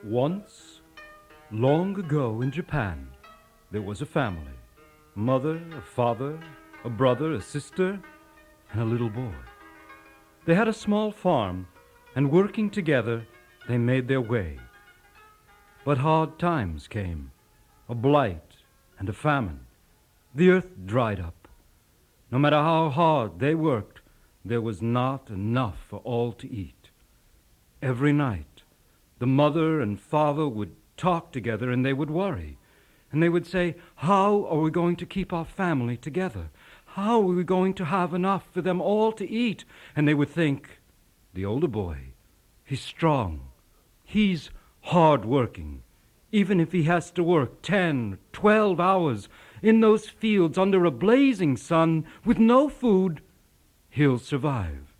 Once, long ago in Japan, there was a family. A mother, a father, a brother, a sister, and a little boy. They had a small farm, and working together, they made their way. But hard times came, a blight and a famine. The earth dried up. No matter how hard they worked, there was not enough for all to eat. Every night, the mother and father would talk together and they would worry. And they would say, how are we going to keep our family together? How are we going to have enough for them all to eat? And they would think, the older boy, he's strong. He's hard-working. Even if he has to work 10, 12 hours in those fields under a blazing sun with no food, he'll survive.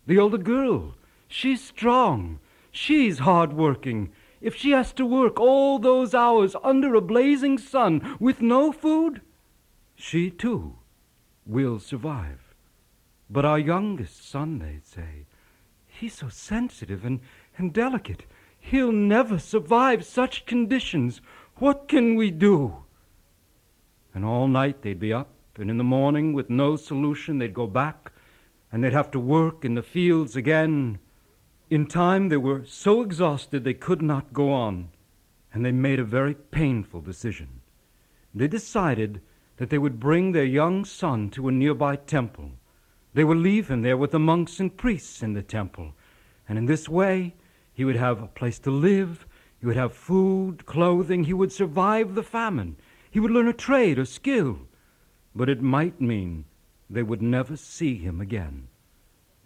The older girl, she's strong. She's hard-working. If she has to work all those hours under a blazing sun with no food, she too will survive. But our youngest son, they'd say, he's so sensitive and delicate. He'll never survive such conditions. What can we do? And all night they'd be up, and in the morning, with no solution, they'd go back, and they'd have to work in the fields again. In time, they were so exhausted they could not go on, and they made a very painful decision. They decided that they would bring their young son to a nearby temple. They would leave him there with the monks and priests in the temple, and in this way, he would have a place to live, he would have food, clothing, he would survive the famine, he would learn a trade or skill, but it might mean they would never see him again.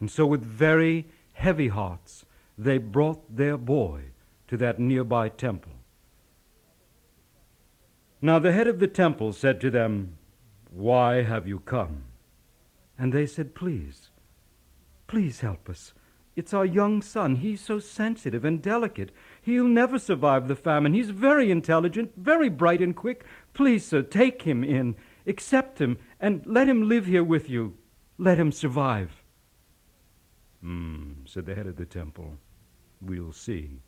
And so with very heavy hearts, they brought their boy to that nearby temple. Now the head of the temple said to them, "Why have you come?" And they said, Please help us. It's our young son. He's so sensitive and delicate. He'll never survive the famine. He's very intelligent, very bright and quick. Please, sir, take him in, accept him, and let him live here with you. Let him survive." Said the head of the temple. "We'll see."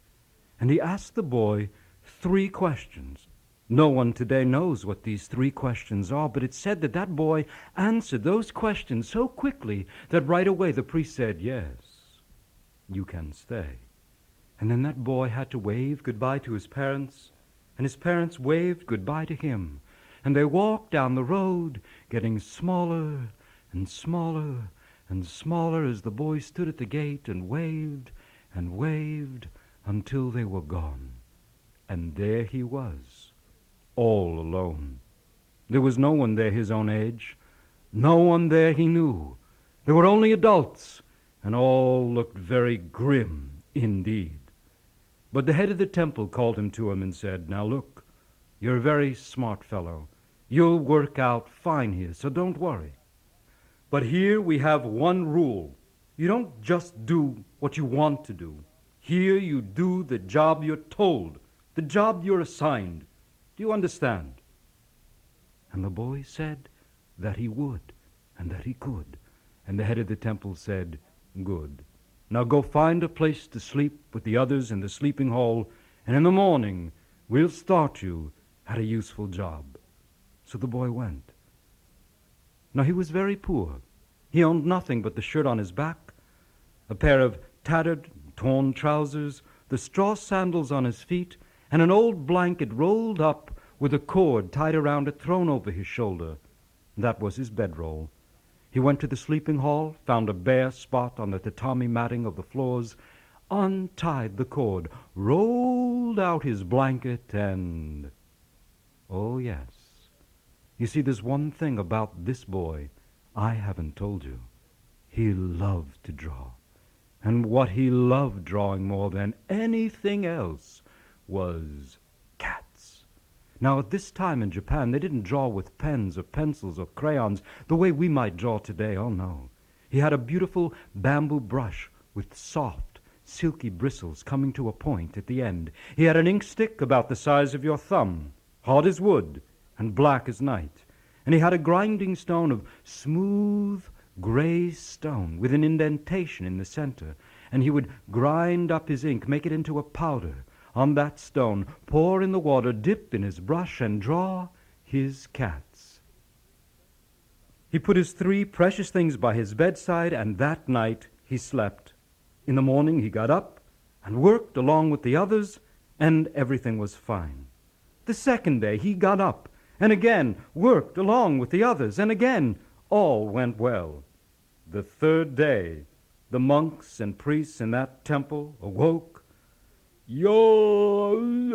And he asked the boy 3 questions. No one today knows what these 3 questions are, but it's said that that boy answered those questions so quickly that right away the priest said, "Yes, you can stay." And then that boy had to wave goodbye to his parents, and his parents waved goodbye to him. And they walked down the road, getting smaller and smaller and smaller as the boy stood at the gate and waved until they were gone. And there he was, all alone. There was no one there his own age, no one there he knew. There were only adults, and all looked very grim indeed. But the head of the temple called him to him and said, "Now look, you're a very smart fellow. You'll work out fine here, so don't worry. But here we have one rule. You don't just do what you want to do. Here you do the job you're told, the job you're assigned. Do you understand?" And the boy said that he would and that he could. And the head of the temple said, "Good. Now go find a place to sleep with the others in the sleeping hall, and in the morning we'll start you at a useful job." So the boy went. Now he was very poor. He owned nothing but the shirt on his back, a pair of tattered, torn trousers, the straw sandals on his feet, and an old blanket rolled up with a cord tied around it thrown over his shoulder. That was his bedroll. He went to the sleeping hall, found a bare spot on the tatami matting of the floors, untied the cord, rolled out his blanket, and... oh, yes. You see, there's one thing about this boy I haven't told you. He loved to draw. And what he loved drawing more than anything else was cats. Now, at this time in Japan, they didn't draw with pens or pencils or crayons the way we might draw today. Oh, no. He had a beautiful bamboo brush with soft, silky bristles coming to a point at the end. He had an ink stick about the size of your thumb, hard as wood and black as night. And he had a grinding stone of smooth, gray stone with an indentation in the center. And he would grind up his ink, make it into a powder, on that stone, pour in the water, dip in his brush, and draw his cats. He put his 3 precious things by his bedside, and that night he slept. In the morning he got up and worked along with the others, and everything was fine. The second day he got up and again worked along with the others, and again all went well. The third day the monks and priests in that temple awoke, yawned,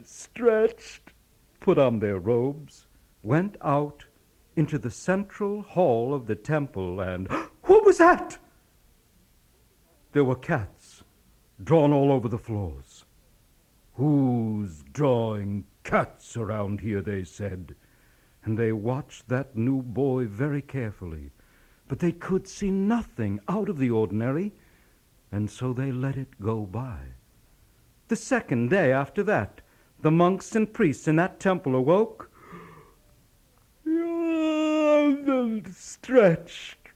stretched, put on their robes, went out into the central hall of the temple, and what was that? There were cats drawn all over the floors. "Who's drawing cats around here?" they said. And they watched that new boy very carefully. But they could see nothing out of the ordinary, and so they let it go by. The second day after that, the monks and priests in that temple awoke, yawned, stretched,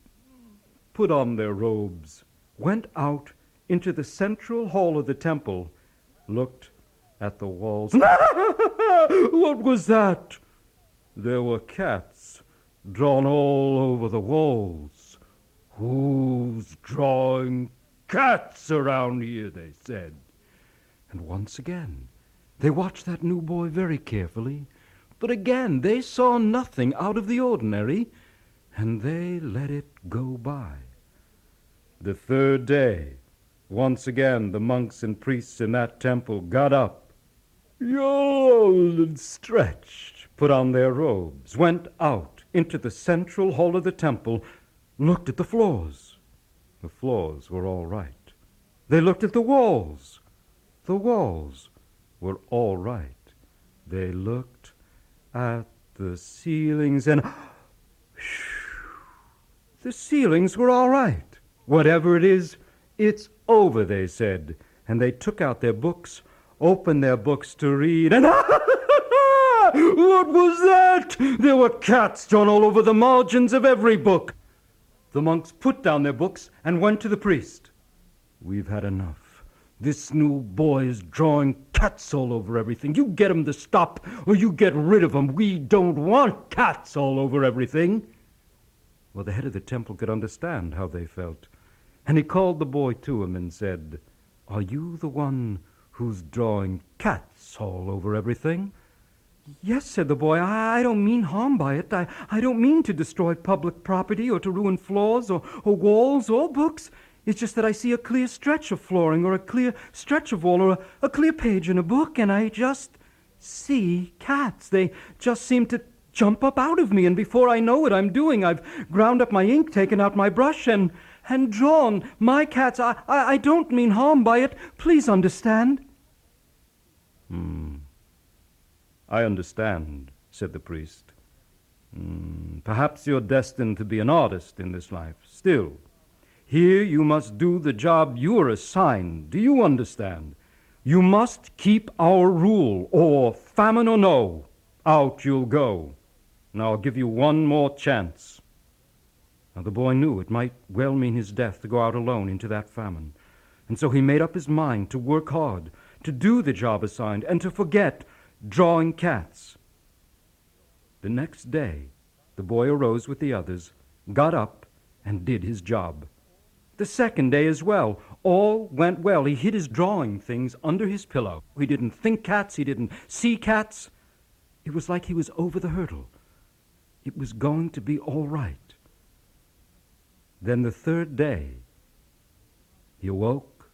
put on their robes, went out into the central hall of the temple, looked at the walls. What was that? There were cats drawn all over the walls. "Who's drawing cats around here?" they said. And once again they watched that new boy very carefully, but again they saw nothing out of the ordinary, and they let it go by. The third day, once again the monks and priests in that temple got up, yawned and stretched, put on their robes, went out into the central hall of the temple, looked at the floors. The floors were all right. They looked at the walls. The walls were all right. They looked at the ceilings, and the ceilings were all right. "Whatever it is, it's over," they said. And they took out their books, opened their books to read, and what was that? There were cats drawn all over the margins of every book. The monks put down their books and went to the priest. "We've had enough. This new boy is drawing cats all over everything. You get him to stop, or you get rid of him. We don't want cats all over everything." Well, the head of the temple could understand how they felt, and he called the boy to him and said, "Are you the one who's drawing cats all over everything?" "Yes," said the boy. I don't mean harm by it. I don't mean to destroy public property or to ruin floors or walls or books. It's just that I see a clear stretch of flooring or a clear stretch of wall or a clear page in a book, and I just see cats. They just seem to jump up out of me, and before I know what I'm doing, I've ground up my ink, taken out my brush, and drawn my cats. I don't mean harm by it. Please understand." "I understand," said the priest. "Perhaps you're destined to be an artist in this life. Still, here you must do the job you are assigned. Do you understand? You must keep our rule, or famine or no, out you'll go. Now I'll give you one more chance." Now the boy knew it might well mean his death to go out alone into that famine, and so he made up his mind to work hard, to do the job assigned, and to forget drawing cats. The next day, the boy arose with the others, got up, and did his job. The second day as well, all went well. He hid his drawing things under his pillow. He didn't think cats, he didn't see cats. It was like he was over the hurdle. It was going to be all right. Then the third day, he awoke,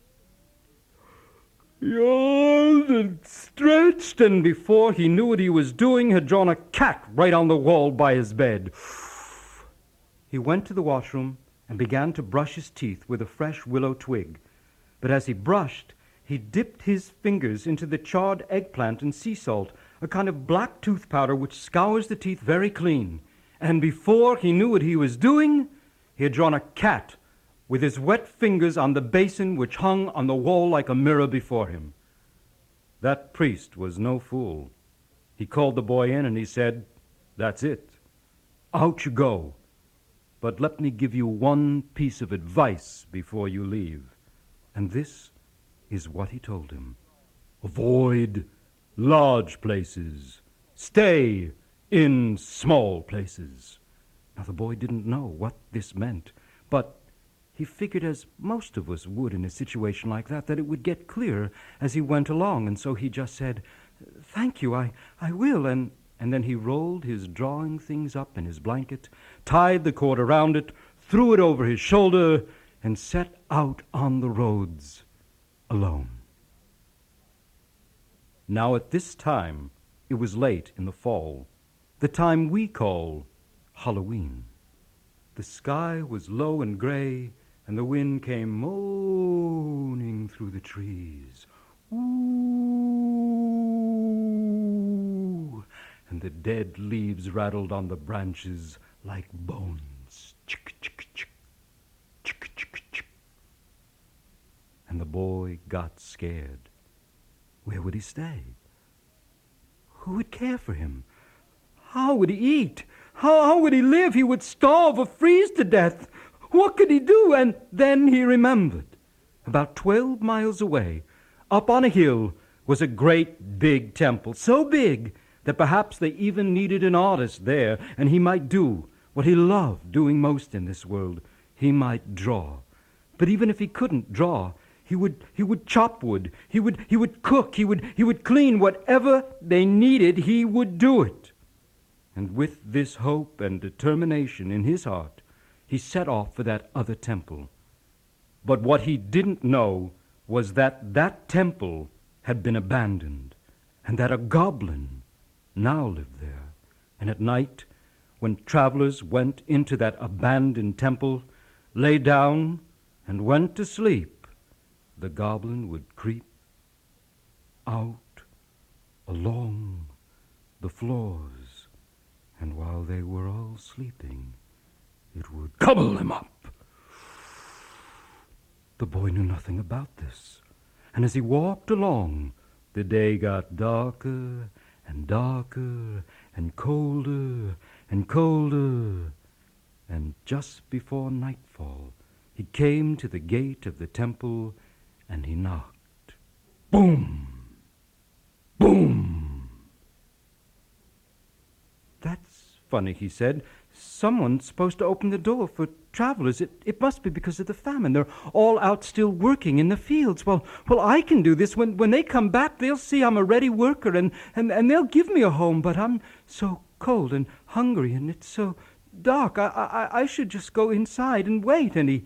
yawned and stretched, and before he knew what he was doing, had drawn a cat right on the wall by his bed. He went to the washroom and began to brush his teeth with a fresh willow twig. But as he brushed, he dipped his fingers into the charred eggplant and sea salt, a kind of black tooth powder which scours the teeth very clean. And before he knew what he was doing, he had drawn a cat with his wet fingers on the basin which hung on the wall like a mirror before him. That priest was no fool. He called the boy in and he said, "That's it. Out you go. But let me give you one piece of advice before you leave." And this is what he told him. Avoid large places. Stay in small places. Now, the boy didn't know what this meant, but he figured, as most of us would in a situation like that it would get clearer as he went along, and so he just said, "Thank you, I will," and then he rolled his drawing things up in his blanket, tied the cord around it, threw it over his shoulder, and set out on the roads alone. Now at this time, it was late in the fall, the time we call Halloween. The sky was low and gray, and the wind came moaning through the trees. Ooh! And the dead leaves rattled on the branches like bones. Chick, chick, chick, chick, chick, chick. And the boy got scared. Where would he stay? Who would care for him? How would he eat? How would he live? He would starve or freeze to death. What could he do? And then he remembered. About 12 miles away, up on a hill, was a great big temple, so big that perhaps they even needed an artist there, and he might do what he loved doing most in this world. He might draw. But even if he couldn't draw, he would chop wood, he would cook, he would clean. Whatever they needed, he would do it. And with this hope and determination in his heart, he set off for that other temple. But what he didn't know was that that temple had been abandoned, and that a goblin now lived there. And at night, when travelers went into that abandoned temple, lay down and went to sleep, the goblin would creep out along the floors, and while they were all sleeping, it would gobble them up. The boy knew nothing about this, and as he walked along, the day got darker and darker and colder and colder, and just before nightfall, he came to the gate of the temple, and he knocked. Boom! Boom! "That's funny," he said. "Someone's supposed to open the door for travelers. It must be because of the famine. They're all out still working in the fields. Well, I can do this. When they come back, they'll see I'm a ready worker, and they'll give me a home. But I'm so cold and hungry, and it's so dark. I should just go inside and wait." And he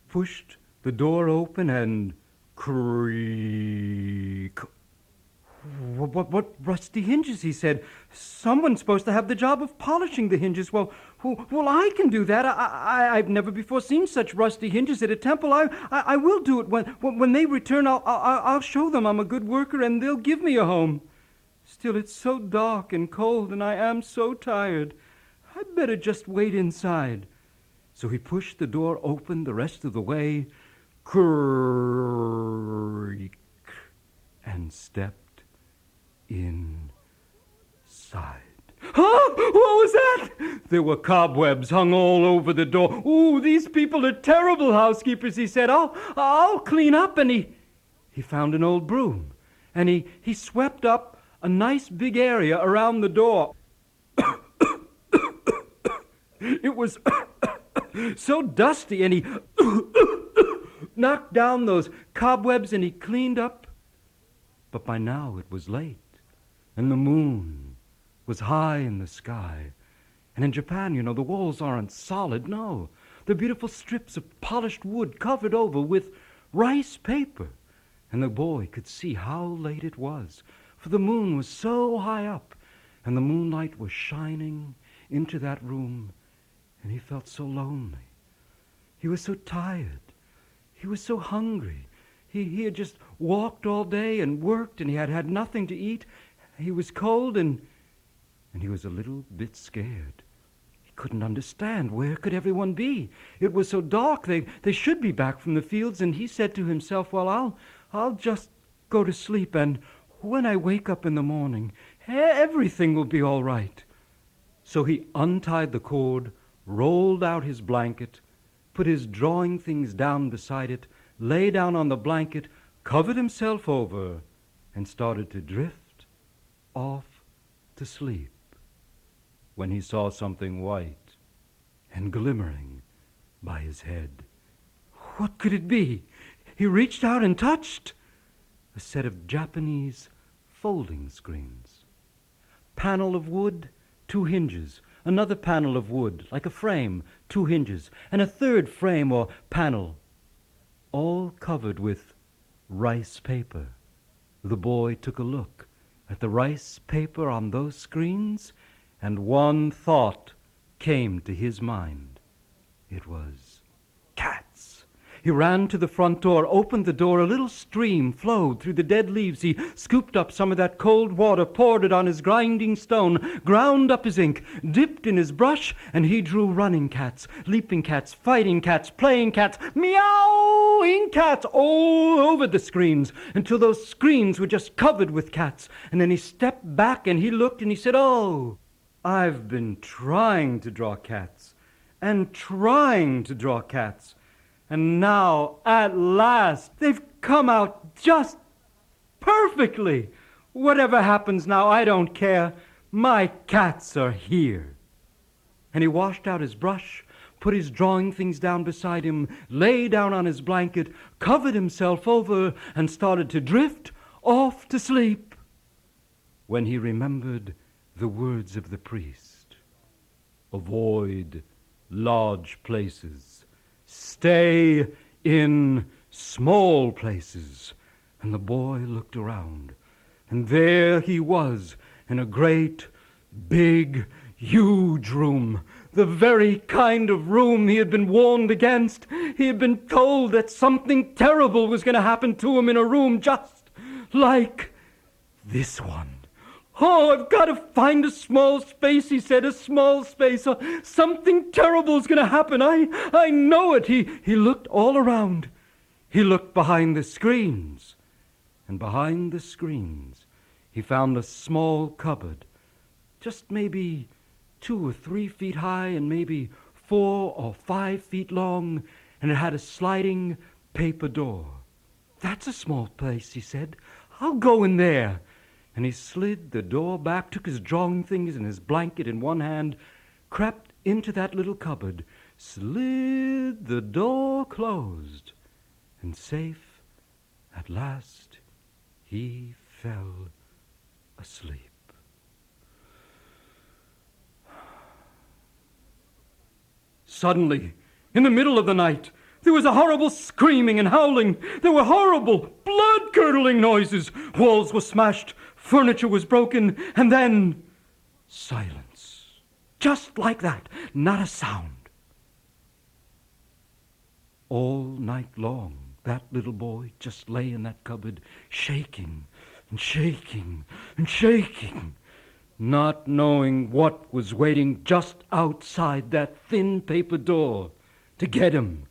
pushed the door open, and creak. What rusty hinges," he said. "Someone's supposed to have the job of polishing the hinges. Well, I can do that. I've never before seen such rusty hinges at a temple. I will do it. When they return, I'll show them I'm a good worker, and they'll give me a home. Still, it's so dark and cold, and I am so tired. I'd better just wait inside." So he pushed the door open the rest of the way, creak, and stepped inside. "Huh? What was that?" There were cobwebs hung all over the door. "Ooh, these people are terrible housekeepers," he said. I'll clean up." And he found an old broom, and he swept up a nice big area around the door. It was so dusty, and he knocked down those cobwebs, and he cleaned up. But by now it was late, and the moon was high in the sky. And in Japan, the walls aren't solid, no. They're beautiful strips of polished wood covered over with rice paper. And the boy could see how late it was, for the moon was so high up, and the moonlight was shining into that room, and he felt so lonely. He was so tired. He was so hungry. He had just walked all day and worked, and he had had nothing to eat. He was cold, and he was a little bit scared. He couldn't understand. Where could everyone be? It was so dark. They should be back from the fields, and he said to himself, "Well, I'll just go to sleep, and when I wake up in the morning, everything will be all right." So he untied the cord, rolled out his blanket, put his drawing things down beside it, lay down on the blanket, covered himself over, and started to drift off to sleep when he saw something white and glimmering by his head. What could it be? He reached out and touched a set of Japanese folding screens. Panel of wood, 2 hinges. Another panel of wood, like a frame, 2 hinges. And a third frame or panel, all covered with rice paper. The boy took a look at the rice paper on those screens, and one thought came to his mind. It was cats. He ran to the front door, opened the door. A little stream flowed through the dead leaves. He scooped up some of that cold water, poured it on his grinding stone, ground up his ink, dipped in his brush, and he drew running cats, leaping cats, fighting cats, playing cats, meowing cats all over the screens until those screens were just covered with cats. And then he stepped back and he looked and he said, "Oh, I've been trying to draw cats and trying to draw cats. And now, at last, they've come out just perfectly. Whatever happens now, I don't care. My cats are here." And he washed out his brush, put his drawing things down beside him, lay down on his blanket, covered himself over, and started to drift off to sleep. When he remembered the words of the priest, "Avoid large places. Stay in small places." And the boy looked around, and there he was in a great, big, huge room, the very kind of room he had been warned against. He had been told that something terrible was going to happen to him in a room just like this one. "Oh, I've got to find a small space," he said, "a small space. Something terrible is going to happen. I know it." He looked all around. He looked behind the screens. And behind the screens, he found a small cupboard, just maybe 2 or 3 feet high and maybe 4 or 5 feet long, and it had a sliding paper door. "That's a small place," he said. "I'll go in there." And he slid the door back, took his drawing things and his blanket in one hand, crept into that little cupboard, slid the door closed, and safe at last he fell asleep. Suddenly, in the middle of the night, there was a horrible screaming and howling. There were horrible, blood-curdling noises. Walls were smashed, furniture was broken, and then silence. Just like that, not a sound. All night long, that little boy just lay in that cupboard, shaking and shaking and shaking, not knowing what was waiting just outside that thin paper door to get him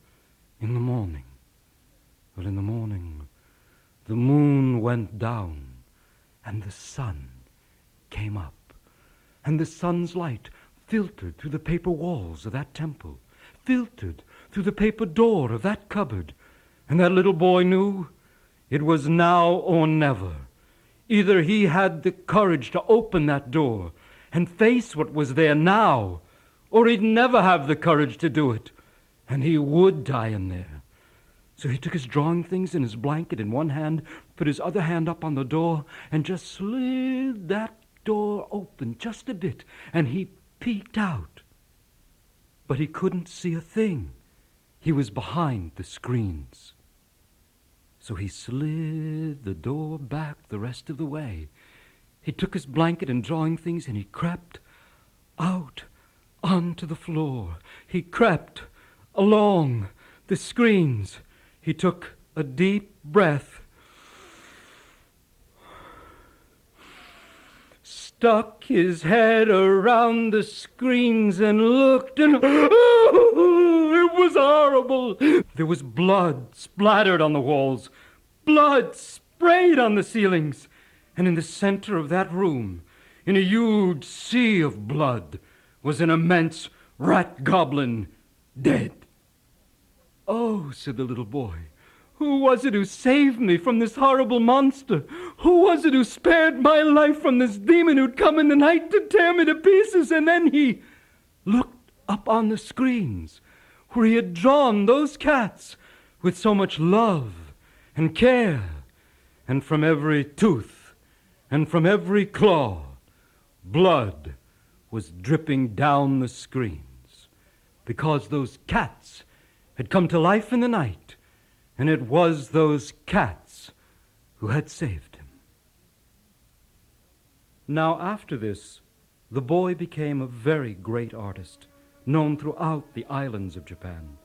in the morning. But in the morning, the moon went down and the sun came up, and the sun's light filtered through the paper walls of that temple, filtered through the paper door of that cupboard, and that little boy knew it was now or never. Either he had the courage to open that door and face what was there now, or he'd never have the courage to do it, and he would die in there. So he took his drawing things and his blanket in one hand, put his other hand up on the door, and just slid that door open just a bit, and he peeked out. But he couldn't see a thing. He was behind the screens. So he slid the door back the rest of the way. He took his blanket and drawing things, and he crept out onto the floor. He crept along the screens. He took a deep breath, stuck his head around the screens and looked, and it was horrible. There was blood splattered on the walls, blood sprayed on the ceilings, and in the center of that room, in a huge sea of blood, was an immense rat goblin, dead. "Oh," said the little boy, Who was it who saved me from this horrible monster? Who was it who spared my life from this demon who'd come in the night to tear me to pieces? And then he looked up on the screens where he had drawn those cats with so much love and care, and from every tooth and from every claw, blood was dripping down the screens, because those cats had come to life in the night, and it was those cats who had saved him. Now, after this, the boy became a very great artist, known throughout the islands of Japan.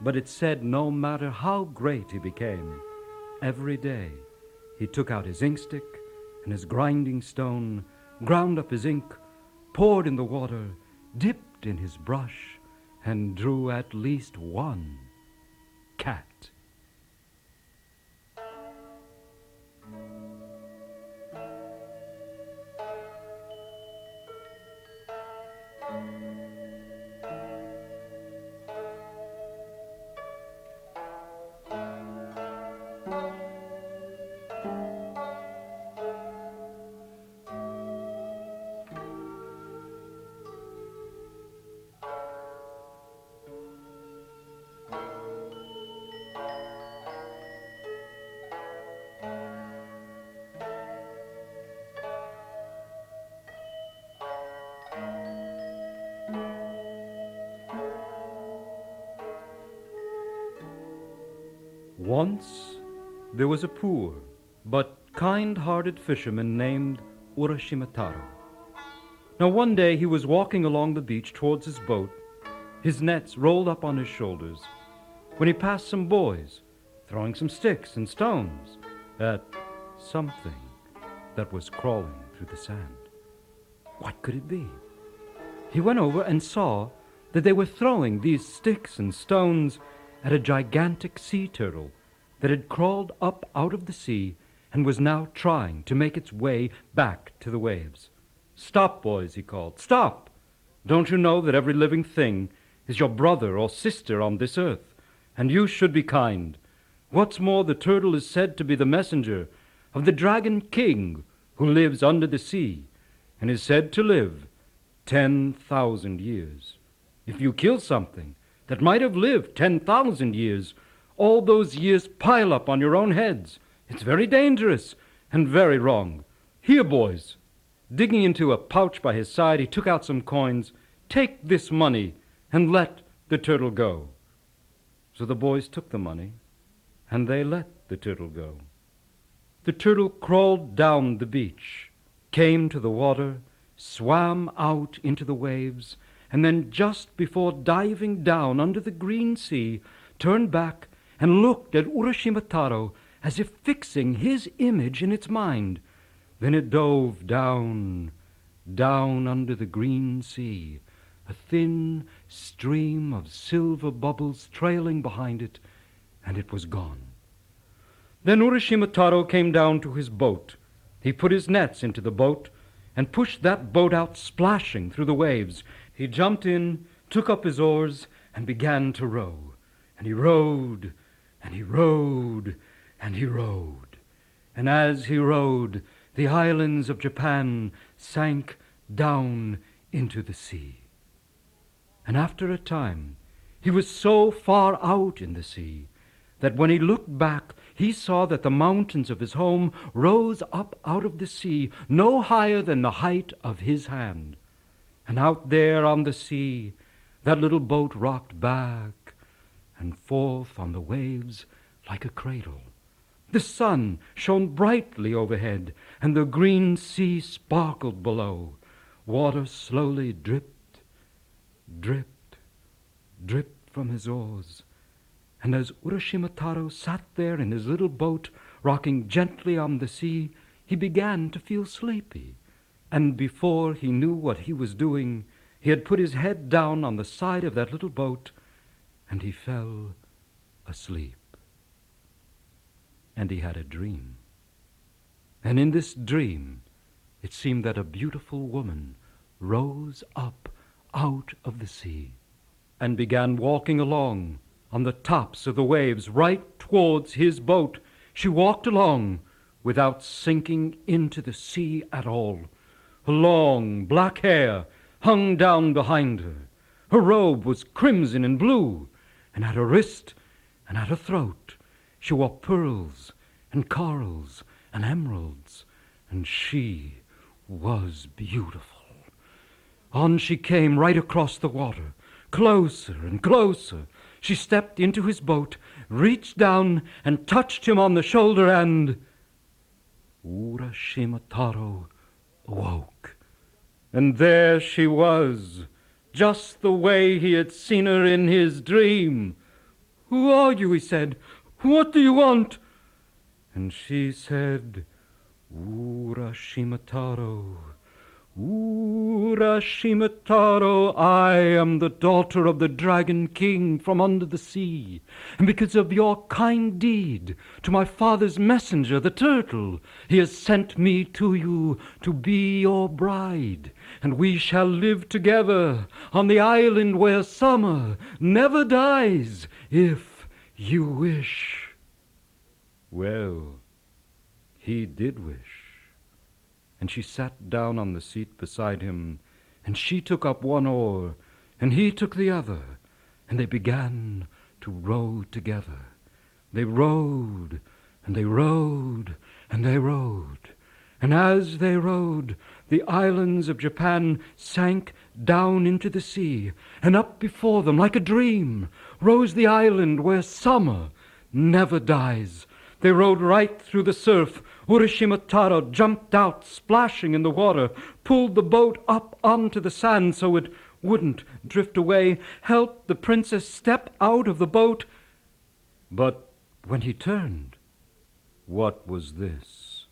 But it's said no matter how great he became, every day he took out his ink stick and his grinding stone, ground up his ink, poured in the water, dipped in his brush, and drew at least one cat. Once there was a poor but kind-hearted fisherman named Urashima Taro. Now one day he was walking along the beach towards his boat, his nets rolled up on his shoulders, when he passed some boys throwing some sticks and stones at something that was crawling through the sand. What could it be? He went over and saw that they were throwing these sticks and stones at a gigantic sea turtle that had crawled up out of the sea and was now trying to make its way back to the waves. "Stop, boys," he called. "Stop! Don't you know that every living thing is your brother or sister on this earth, and you should be kind? What's more, the turtle is said to be the messenger of the dragon king who lives under the sea and is said to live 10,000 years. If you kill something that might have lived 10,000 years, all those years pile up on your own heads. It's very dangerous and very wrong. Here, boys." Digging into a pouch by his side, he took out some coins. "Take this money and let the turtle go." So the boys took the money, and they let the turtle go. The turtle crawled down the beach, came to the water, swam out into the waves, and then just before diving down under the green sea, turned back and looked at Urashima Taro as if fixing his image in its mind. Then it dove down, down under the green sea, a thin stream of silver bubbles trailing behind it, and it was gone. Then Urashima Taro came down to his boat. He put his nets into the boat and pushed that boat out splashing through the waves. He jumped in, took up his oars, and began to row. And he rowed, and he rowed, and he rowed. And as he rowed, the islands of Japan sank down into the sea. And after a time, he was so far out in the sea that when he looked back, he saw that the mountains of his home rose up out of the sea, no higher than the height of his hand. And out there on the sea, that little boat rocked back and forth on the waves like a cradle. The sun shone brightly overhead, and the green sea sparkled below. Water slowly dripped, dripped, dripped from his oars. And as Urashima Taro sat there in his little boat, rocking gently on the sea, he began to feel sleepy. And before he knew what he was doing, he had put his head down on the side of that little boat, and he fell asleep. And he had a dream. And in this dream, it seemed that a beautiful woman rose up out of the sea and began walking along on the tops of the waves right towards his boat. She walked along without sinking into the sea at all. Her long black hair hung down behind her. Her robe was crimson and blue, and at her wrist and at her throat she wore pearls and corals and emeralds, and she was beautiful. On she came right across the water, closer and closer. She stepped into his boat, reached down and touched him on the shoulder, and Urashima Taro awoke. And there she was, just the way he had seen her in his dream. "Who are you?" he said. "What do you want?" And she said, "Urashima Taro, Urashima Taro, I am the daughter of the Dragon King from under the sea, and because of your kind deed to my father's messenger, the turtle, he has sent me to you to be your bride, and we shall live together on the island where summer never dies, if you wish." Well, he did wish. And she sat down on the seat beside him, and she took up one oar, and he took the other, and they began to row together. They rowed, and they rowed, and they rowed. And as they rowed, the islands of Japan sank down into the sea, and up before them, like a dream, rose the island where summer never dies. They rowed right through the surf. Urashima Taro jumped out, splashing in the water, pulled the boat up onto the sand so it wouldn't drift away, helped the princess step out of the boat. But when he turned, what was this?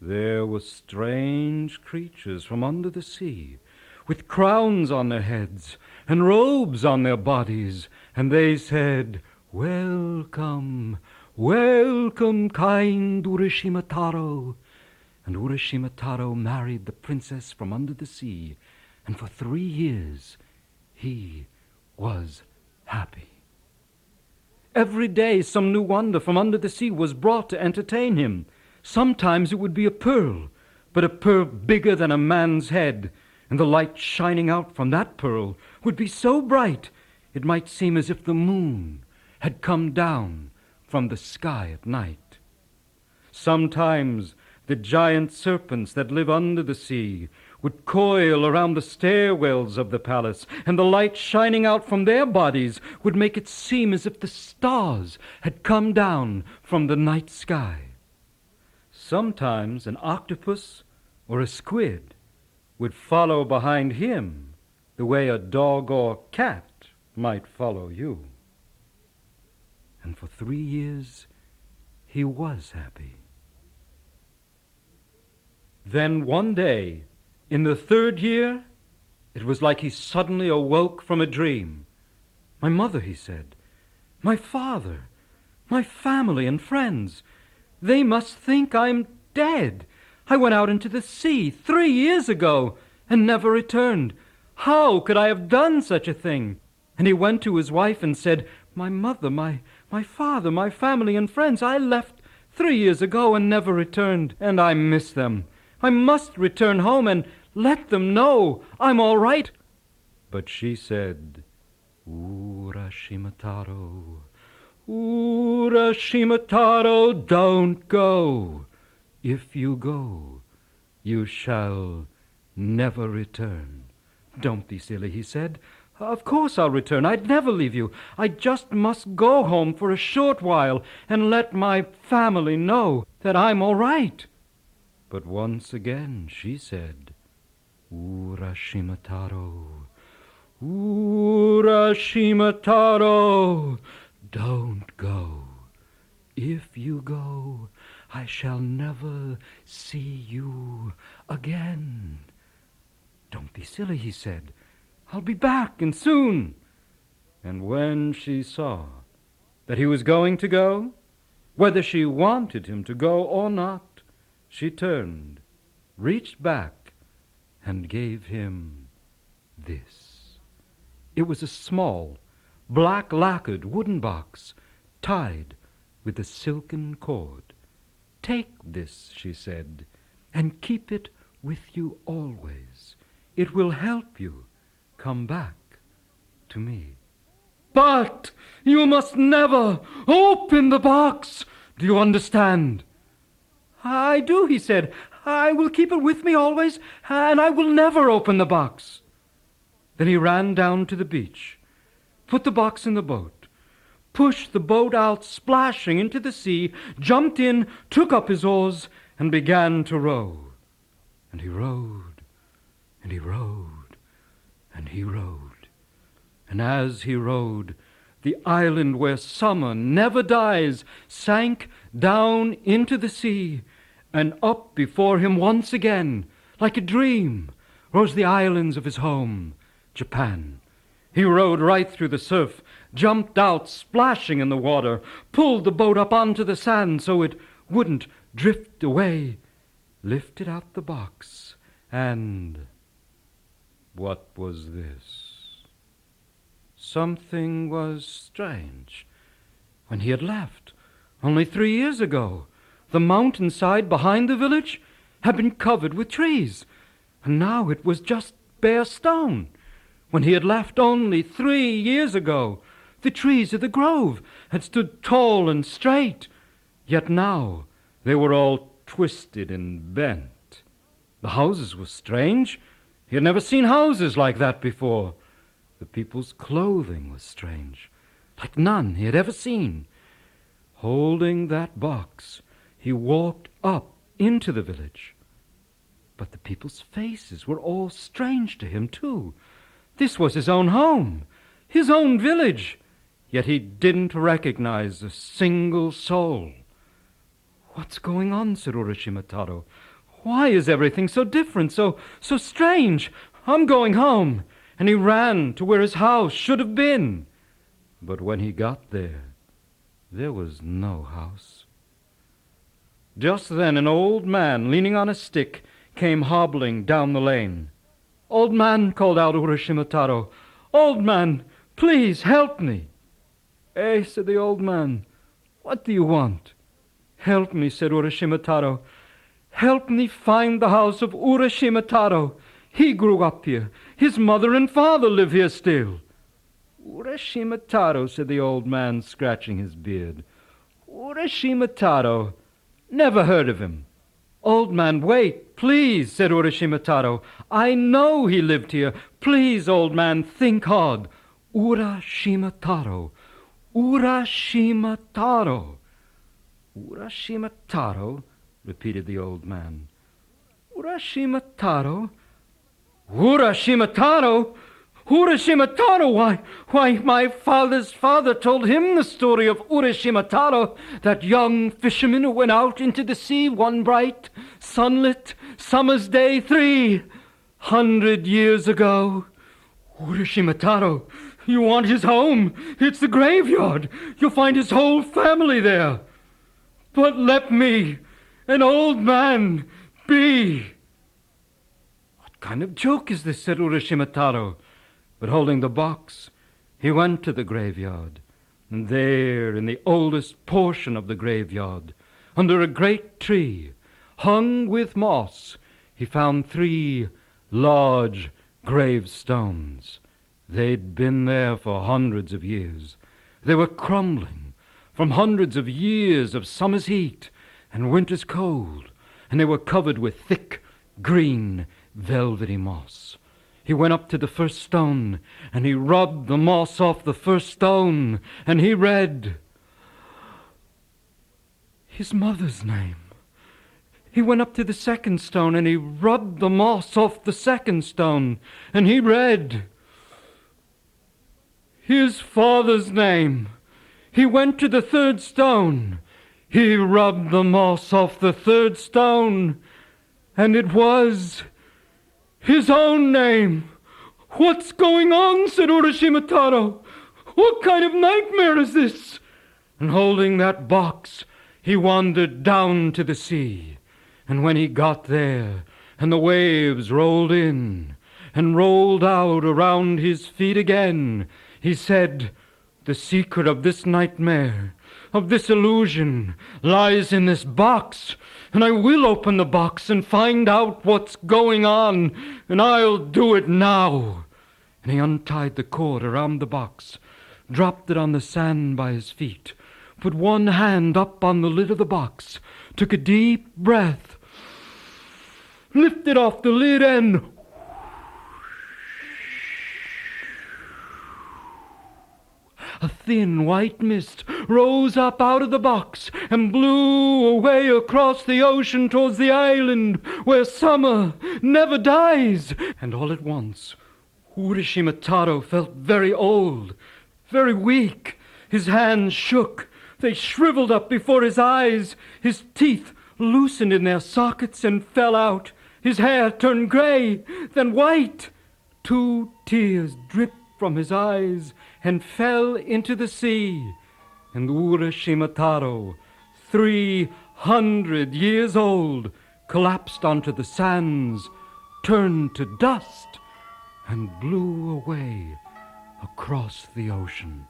There were strange creatures from under the sea, with crowns on their heads and robes on their bodies, and they said, "Welcome, welcome, kind Urashima Taro." And Urashima Taro married the princess from under the sea, and for 3 years he was happy. Every day some new wonder from under the sea was brought to entertain him. Sometimes it would be a pearl, but a pearl bigger than a man's head, and the light shining out from that pearl would be so bright it might seem as if the moon had come down from the sky at night. Sometimes the giant serpents that live under the sea would coil around the stairwells of the palace, and the light shining out from their bodies would make it seem as if the stars had come down from the night sky. Sometimes an octopus or a squid would follow behind him the way a dog or cat might follow you. And for 3 years he was happy. Then one day, in the 3rd year, it was like he suddenly awoke from a dream. "My mother," he said, "my father, my family and friends, they must think I'm dead. I went out into the sea 3 years ago and never returned. How could I have done such a thing?" And he went to his wife and said, "My mother, my father, my family and friends, I left 3 years ago and never returned, and I miss them. I must return home and let them know I'm all right." But she said, "Urashima Taro, Urashima Taro, don't go. If you go, you shall never return." "Don't be silly," he said. "Of course I'll return. I'd never leave you. I just must go home for a short while and let my family know that I'm all right." But once again she said, "Urashima Taro, Urashima Taro, don't go. If you go, I shall never see you again." "Don't be silly," he said. "I'll be back, and soon." And when she saw that he was going to go, whether she wanted him to go or not, she turned, reached back, and gave him this. It was a small, black lacquered wooden box tied with a silken cord. "Take this," she said, "and keep it with you always. It will help you come back to me." "But you must never open the box. Do you understand?" "I do," he said. "I will keep it with me always, and I will never open the box." Then he ran down to the beach, put the box in the boat, pushed the boat out splashing into the sea, jumped in, took up his oars, and began to row. And he rowed, and he rowed, and he rowed. And as he rowed, the island where summer never dies sank down into the sea, and up before him once again, like a dream, rose the islands of his home, Japan. He rowed right through the surf, jumped out splashing in the water, pulled the boat up onto the sand so it wouldn't drift away, lifted out the box, and what was this? Something was strange. When he had left, only 3 years ago, the mountainside behind the village had been covered with trees, and now it was just bare stone. When he had left only 3 years ago, the trees of the grove had stood tall and straight, yet now they were all twisted and bent. The houses were strange. He had never seen houses like that before. The people's clothing was strange, like none he had ever seen. Holding that box, he walked up into the village. But the people's faces were all strange to him, too. This was his own home, his own village, yet he didn't recognize a single soul. "What's going on?" said Urashima Taro. "Why is everything so different, so strange? I'm going home." And he ran to where his house should have been. But when he got there was no house. Just then an old man, leaning on a stick, came hobbling down the lane. "Old man," called out Urashima Taro, "old man, please help me." "Eh," said the old man, "what do you want?" "Help me," said Urashima Taro. "Help me find the house of Urashima Taro. He grew up here. His mother and father live here still." "Urashima Taro," said the old man, scratching his beard. "Urashima Taro. Never heard of him." "Old man, wait, please," said Urashima Taro. "I know he lived here. Please, old man, think hard. Urashima Taro. Urashima Taro." "Urashima Taro," repeated the old man. "Urashima Taro? Urashima Taro? Urashima Taro? Why, my father's father told him the story of Urashima Taro, that young fisherman who went out into the sea one bright, sunlit summer's day 300 years ago. Urashima Taro, you want his home? It's the graveyard. You'll find his whole family there. But let me, an old man, be." "What kind of joke is this?" said Urashima Taro. But holding the box, he went to the graveyard. And there, in the oldest portion of the graveyard, under a great tree, hung with moss, he found 3 large gravestones. They'd been there for hundreds of years. They were crumbling from hundreds of years of summer's heat and winter's cold, and they were covered with thick, green, velvety moss. He went up to the first stone, and he rubbed the moss off the first stone, and he read his mother's name. He went up to the second stone, and he rubbed the moss off the second stone, and he read his father's name. He went to the third stone. He rubbed the moss off the third stone, and it was his own name. "What's going on?" said Urashima Taro. "What kind of nightmare is this?" And holding that box, he wandered down to the sea. And when he got there, and the waves rolled in and rolled out around his feet again, he said, The secret of this nightmare, of this illusion, lies in this box, and I will open the box and find out what's going on, and I'll do it now." And he untied the cord around the box, dropped it on the sand by his feet, put one hand up on the lid of the box, took a deep breath, lifted off the lid, and a thin white mist rose up out of the box and blew away across the ocean towards the island where summer never dies. And all at once, Urashima Taro felt very old, very weak. His hands shook. They shriveled up before his eyes. His teeth loosened in their sockets and fell out. His hair turned gray, then white. 2 tears dripped from his eyes and fell into the sea. And Urashima Taro, 300 years old, collapsed onto the sands, turned to dust, and blew away across the ocean.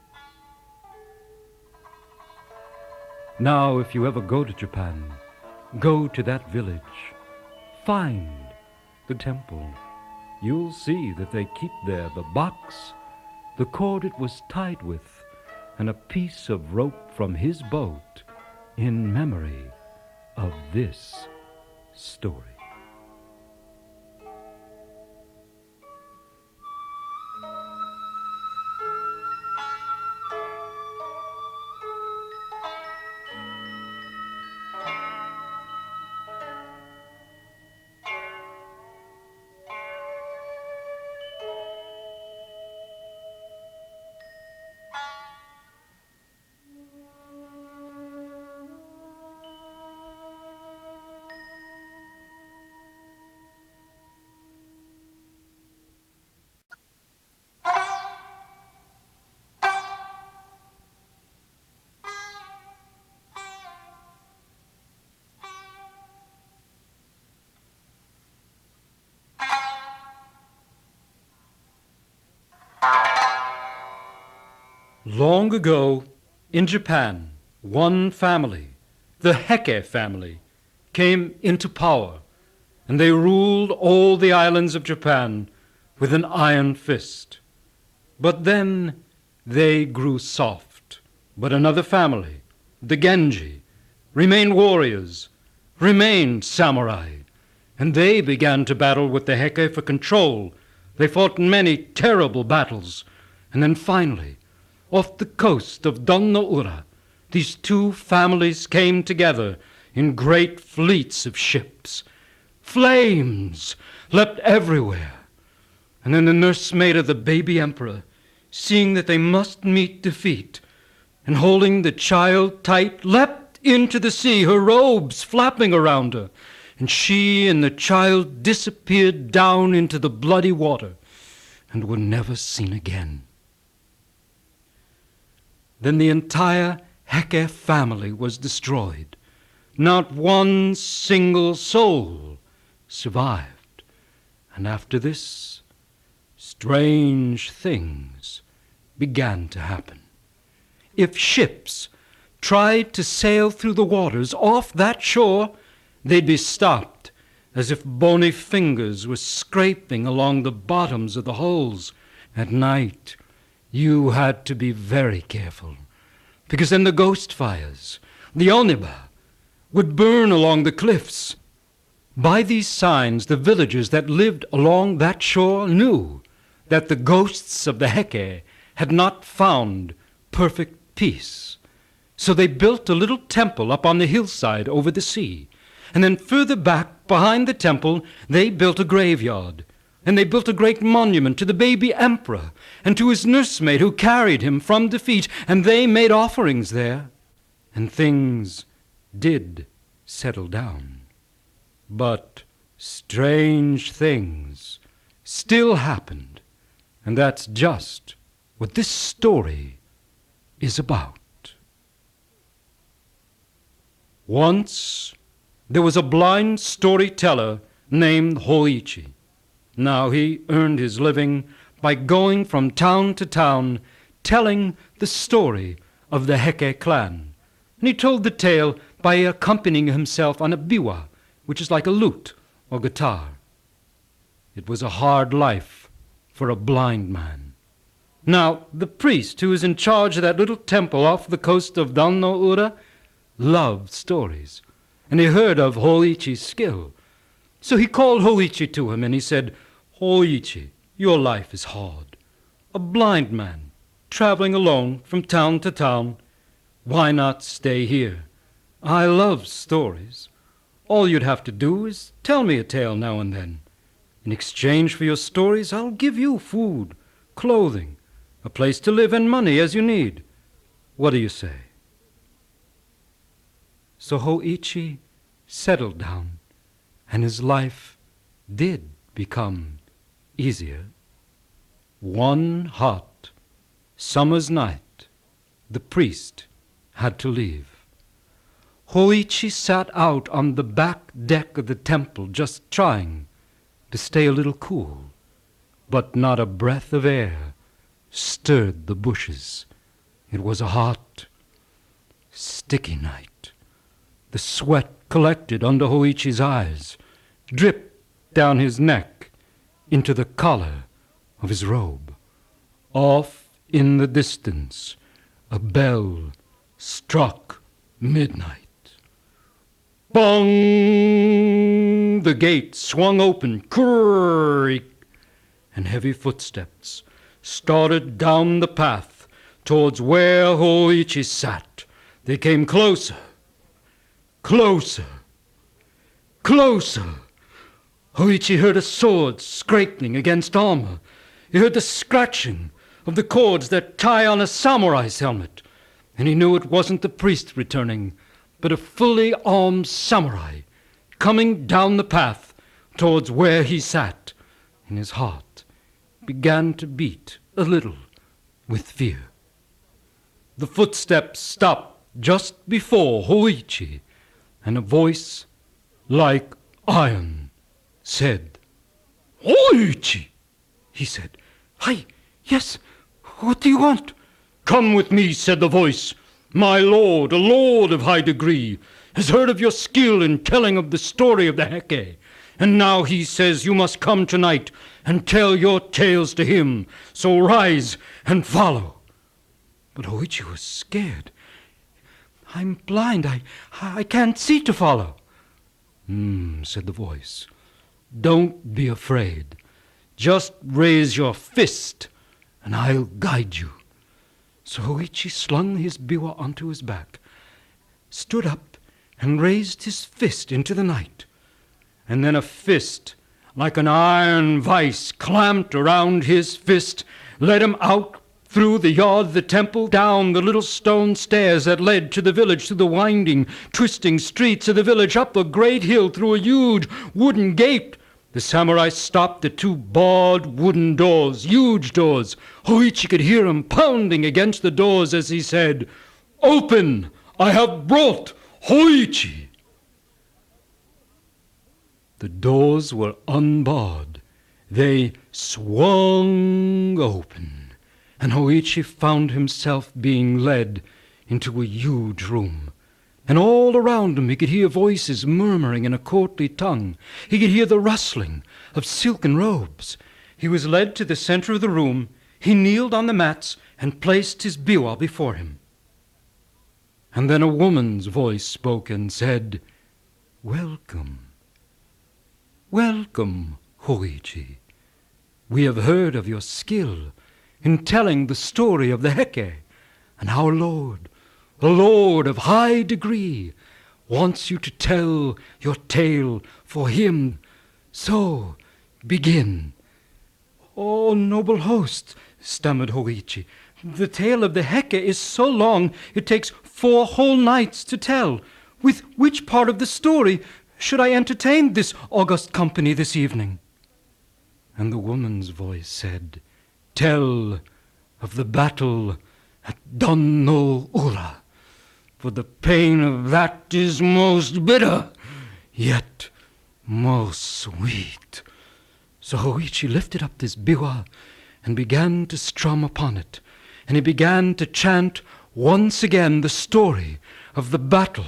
Now, if you ever go to Japan, go to that village. Find the temple. You'll see that they keep there the box, the cord it was tied with, and a piece of rope from his boat in memory of this story. Long ago, in Japan, one family, the Heike family, came into power, and they ruled all the islands of Japan with an iron fist. But then they grew soft. But another family, the Genji, remained warriors, remained samurai, and they began to battle with the Heike for control. They fought many terrible battles, and then finally, off the coast of Donnoura, these 2 families came together in great fleets of ships. Flames leapt everywhere. And then the nursemaid of the baby emperor, seeing that they must meet defeat, and holding the child tight, leapt into the sea, her robes flapping around her, and she and the child disappeared down into the bloody water and were never seen again. Then the entire Heike family was destroyed. Not one single soul survived. And after this, strange things began to happen. If ships tried to sail through the waters off that shore, they'd be stopped as if bony fingers were scraping along the bottoms of the hulls. At night, you had to be very careful, because then the ghost fires, the oniba, would burn along the cliffs. By these signs, the villagers that lived along that shore knew that the ghosts of the Heike had not found perfect peace. So they built a little temple up on the hillside over the sea. And then further back, behind the temple, they built a graveyard. And they built a great monument to the baby emperor and to his nursemaid who carried him from defeat. And they made offerings there. And things did settle down. But strange things still happened. And that's just what this story is about. Once there was a blind storyteller named Ho-Ichi. Now he earned his living by going from town to town, telling the story of the Heke clan. And he told the tale by accompanying himself on a biwa, which is like a lute or guitar. It was a hard life for a blind man. Now, the priest who was in charge of that little temple off the coast of Danno-ura loved stories, and he heard of Ho-Ichi's skill. So he called Ho-Ichi to him, and he said, "Ho-Ichi, your life is hard. A blind man, traveling alone from town to town. Why not stay here? I love stories. All you'd have to do is tell me a tale now and then. In exchange for your stories, I'll give you food, clothing, a place to live, and money as you need. What do you say?" So Ho-Ichi settled down, and his life did become easier. One hot summer's night, the priest had to leave. Ho-Ichi sat out on the back deck of the temple, just trying to stay a little cool, but not a breath of air stirred the bushes. It was a hot, sticky night. The sweat collected under Ho-Ichi's eyes, dripped down his neck into the collar of his robe. Off in the distance, a bell struck midnight. Bong! The gate swung open, creak, and heavy footsteps started down the path towards where Ho-Ichi sat. They came closer, closer, closer. Ho-Ichi heard a sword scraping against armor. He heard the scratching of the cords that tie on a samurai's helmet, and he knew it wasn't the priest returning, but a fully armed samurai coming down the path towards where he sat. And his heart began to beat a little with fear. The footsteps stopped just before Ho-Ichi, and a voice like iron said, "Ho-Ichi!" he said. "Hi, yes, what do you want?" "Come with me," said the voice. "My lord, a lord of high degree, has heard of your skill in telling of the story of the Heke, and now he says you must come tonight and tell your tales to him. So rise and follow." But Ho-Ichi was scared. "I'm blind. I can't see to follow." Said the voice. "Don't be afraid. Just raise your fist, and I'll guide you." So Ho-Ichi slung his biwa onto his back, stood up, and raised his fist into the night. And then a fist, like an iron vice, clamped around his fist, led him out through the yard of the temple, down the little stone stairs that led to the village, through the winding, twisting streets of the village, up a great hill, through a huge wooden gate. The samurai stopped at two barred wooden doors, huge doors. Ho-Ichi could hear him pounding against the doors as he said, "Open! I have brought Ho-Ichi!" The doors were unbarred. They swung open, and Ho-Ichi found himself being led into a huge room. And all around him he could hear voices murmuring in a courtly tongue. He could hear the rustling of silken robes. He was led to the center of the room. He kneeled on the mats and placed his biwa before him. And then a woman's voice spoke and said, "Welcome. Welcome, Ho-Ichi. We have heard of your skill in telling the story of the Heke, and our Lord, the Lord of high degree, wants you to tell your tale for him. So, begin." "Oh, noble host," stammered Ho-Ichi, "the tale of the Heke is so long it takes 4 whole nights to tell. With which part of the story should I entertain this august company this evening?" And the woman's voice said, "Tell of the battle at Danno-ura. For the pain of that is most bitter, yet most sweet." So Ho-Ichi lifted up this biwa and began to strum upon it. and he began to chant once again the story of the battle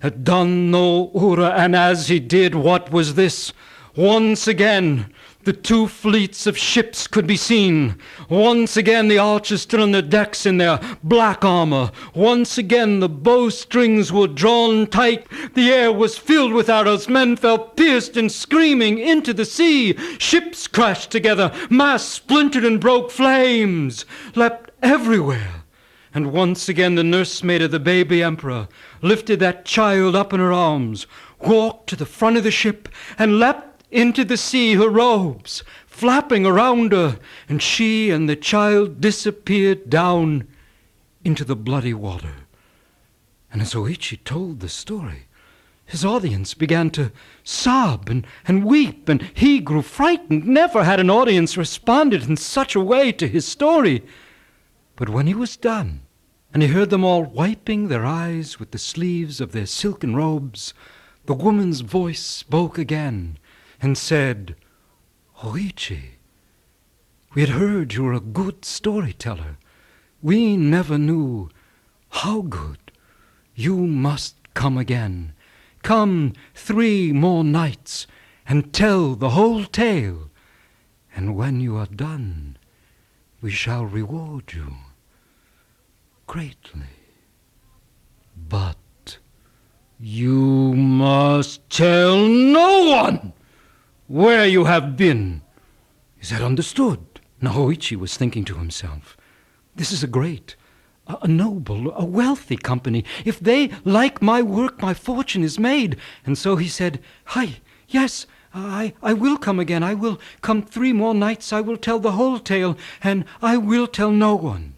at Dan no Ura. And as he did, what was this? Once again, the two fleets of ships could be seen. Once again, the archers stood on their decks in their black armor. Once again, the bowstrings were drawn tight. The air was filled with arrows. Men fell pierced and screaming into the sea. Ships crashed together. Masts splintered and broke. Flames leapt everywhere. And once again, the nursemaid of the baby emperor lifted that child up in her arms, walked to the front of the ship, and leapt into the sea, her robes flapping around her, and she and the child disappeared down into the bloody water. And as Ho-Ichi told the story, his audience began to sob and weep, and he grew frightened. Never had an audience responded in such a way to his story. But when he was done, and he heard them all wiping their eyes with the sleeves of their silken robes, the woman's voice spoke again and said, "Ho-Ichi, we had heard you were a good storyteller. We never knew how good. You must come again. Come 3 more nights and tell the whole tale. And when you are done, we shall reward you greatly. But you must tell no one where you have been. Is that understood?" Now Ho-Ichi was thinking to himself, this is a great, a noble, a wealthy company. If they like my work, my fortune is made. And so he said, yes, I will come again. I will come 3 more nights. I will tell the whole tale, and I will tell no one.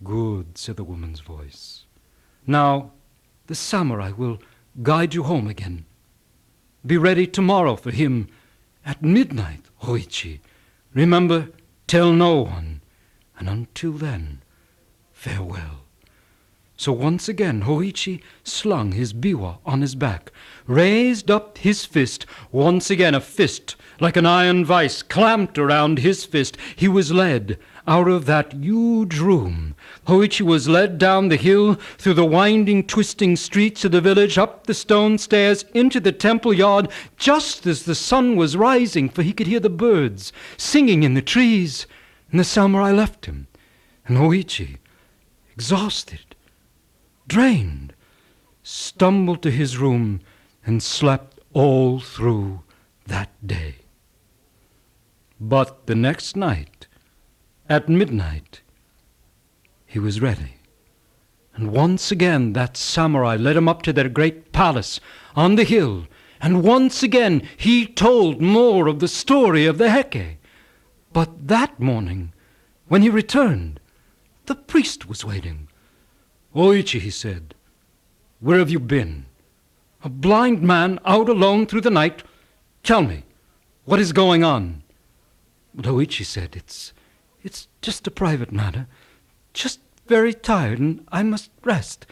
Good, said the woman's voice. Now the samurai will guide you home again. Be ready tomorrow for him at midnight, Ho-Ichi. Remember, tell no one, and until then, farewell. So once again Ho-Ichi slung his biwa on his back, raised up his fist. Once again a fist like an iron vice clamped around his fist. He was led out of that huge room. Ho-Ichi was led down the hill, through the winding, twisting streets of the village, up the stone stairs, into the temple yard, just as the sun was rising, for he could hear the birds singing in the trees. And the samurai left him, and Ho-Ichi, exhausted, drained, stumbled to his room and slept all through that day. But the next night, at midnight, he was ready. And once again that samurai led him up to their great palace on the hill, and once again he told more of the story of the Heke. But that morning, when he returned, the priest was waiting. "Ho-Ichi," he said, "where have you been? A blind man out alone through the night? Tell me, what is going on?" But Ho-Ichi said, It's just a private matter. Just very tired, and I must rest."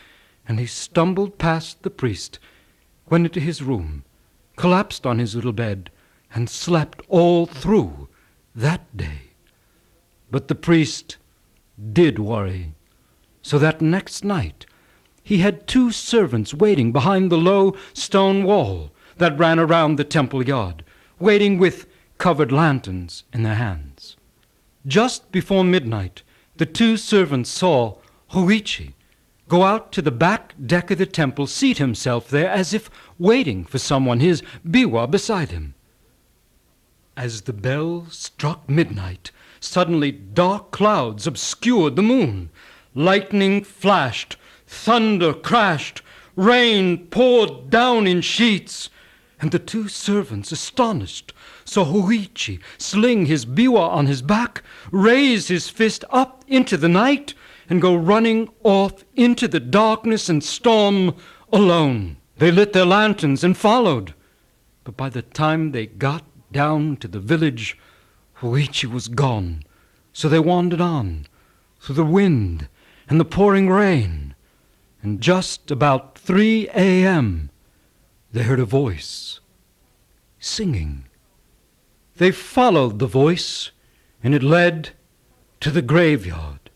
And he stumbled past the priest, went into his room, collapsed on his little bed, and slept all through that day. But the priest did worry. So that next night he had 2 servants waiting behind the low stone wall that ran around the temple yard, waiting with covered lanterns in their hands. Just before midnight, the 2 servants saw Ho-Ichi go out to the back deck of the temple, seat himself there as if waiting for someone, his biwa beside him. As the bell struck midnight, suddenly dark clouds obscured the moon. Lightning flashed, thunder crashed, rain poured down in sheets. And the 2 servants, astonished, saw Ho-Ichi sling his biwa on his back, raise his fist up into the night, and go running off into the darkness and storm alone. They lit their lanterns and followed. But by the time they got down to the village, Ho-Ichi was gone. So they wandered on through the wind and the pouring rain. And just about 3 a.m., they heard a voice singing. They followed the voice, and it led to the graveyard.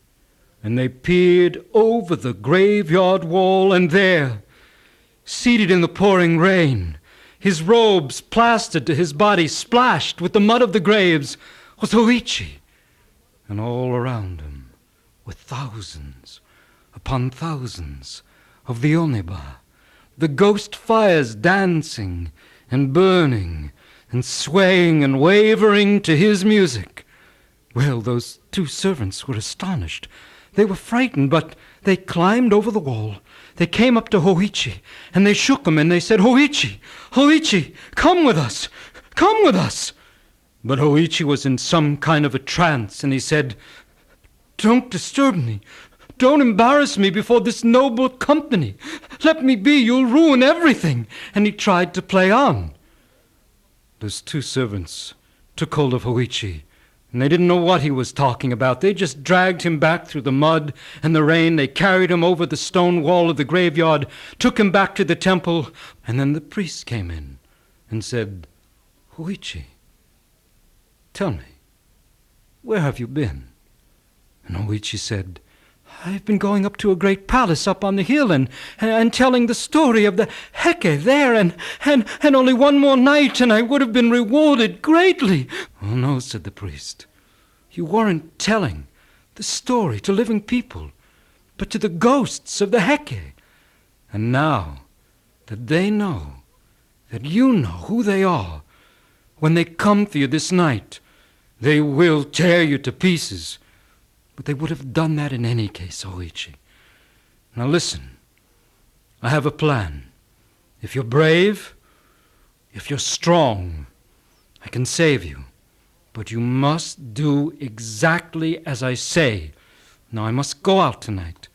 and they peered over the graveyard wall, and there, seated in the pouring rain, his robes plastered to his body, splashed with the mud of the graves, was Ho-Ichi. And all around him were thousands upon thousands of the Oneba, the ghost fires dancing and burning and swaying and wavering to his music. Well, those two servants were astonished. They were frightened, but they climbed over the wall. They came up to Ho-Ichi, and they shook him, and they said, "Ho-Ichi, Ho-Ichi, come with us, come with us." But Ho-Ichi was in some kind of a trance, and he said, "Don't disturb me. Don't embarrass me before this noble company. Let me be, you'll ruin everything." And he tried to play on. Those two servants took hold of Ho-Ichi, and they didn't know what he was talking about. They just dragged him back through the mud and the rain. They carried him over the stone wall of the graveyard, took him back to the temple, and then the priest came in and said, "Ho-Ichi, tell me, where have you been?" And Ho-Ichi said, "I've been going up to a great palace up on the hill and telling the story of the Heke there, and only one more night and I would have been rewarded greatly." "Oh no," said the priest. "You weren't telling the story to living people, but to the ghosts of the Heke. And now that they know, that you know who they are, when they come for you this night, they will tear you to pieces. But they would have done that in any case, Ho-Ichi. Now listen, I have a plan. If you're brave, if you're strong, I can save you. But you must do exactly as I say. Now I must go out tonight.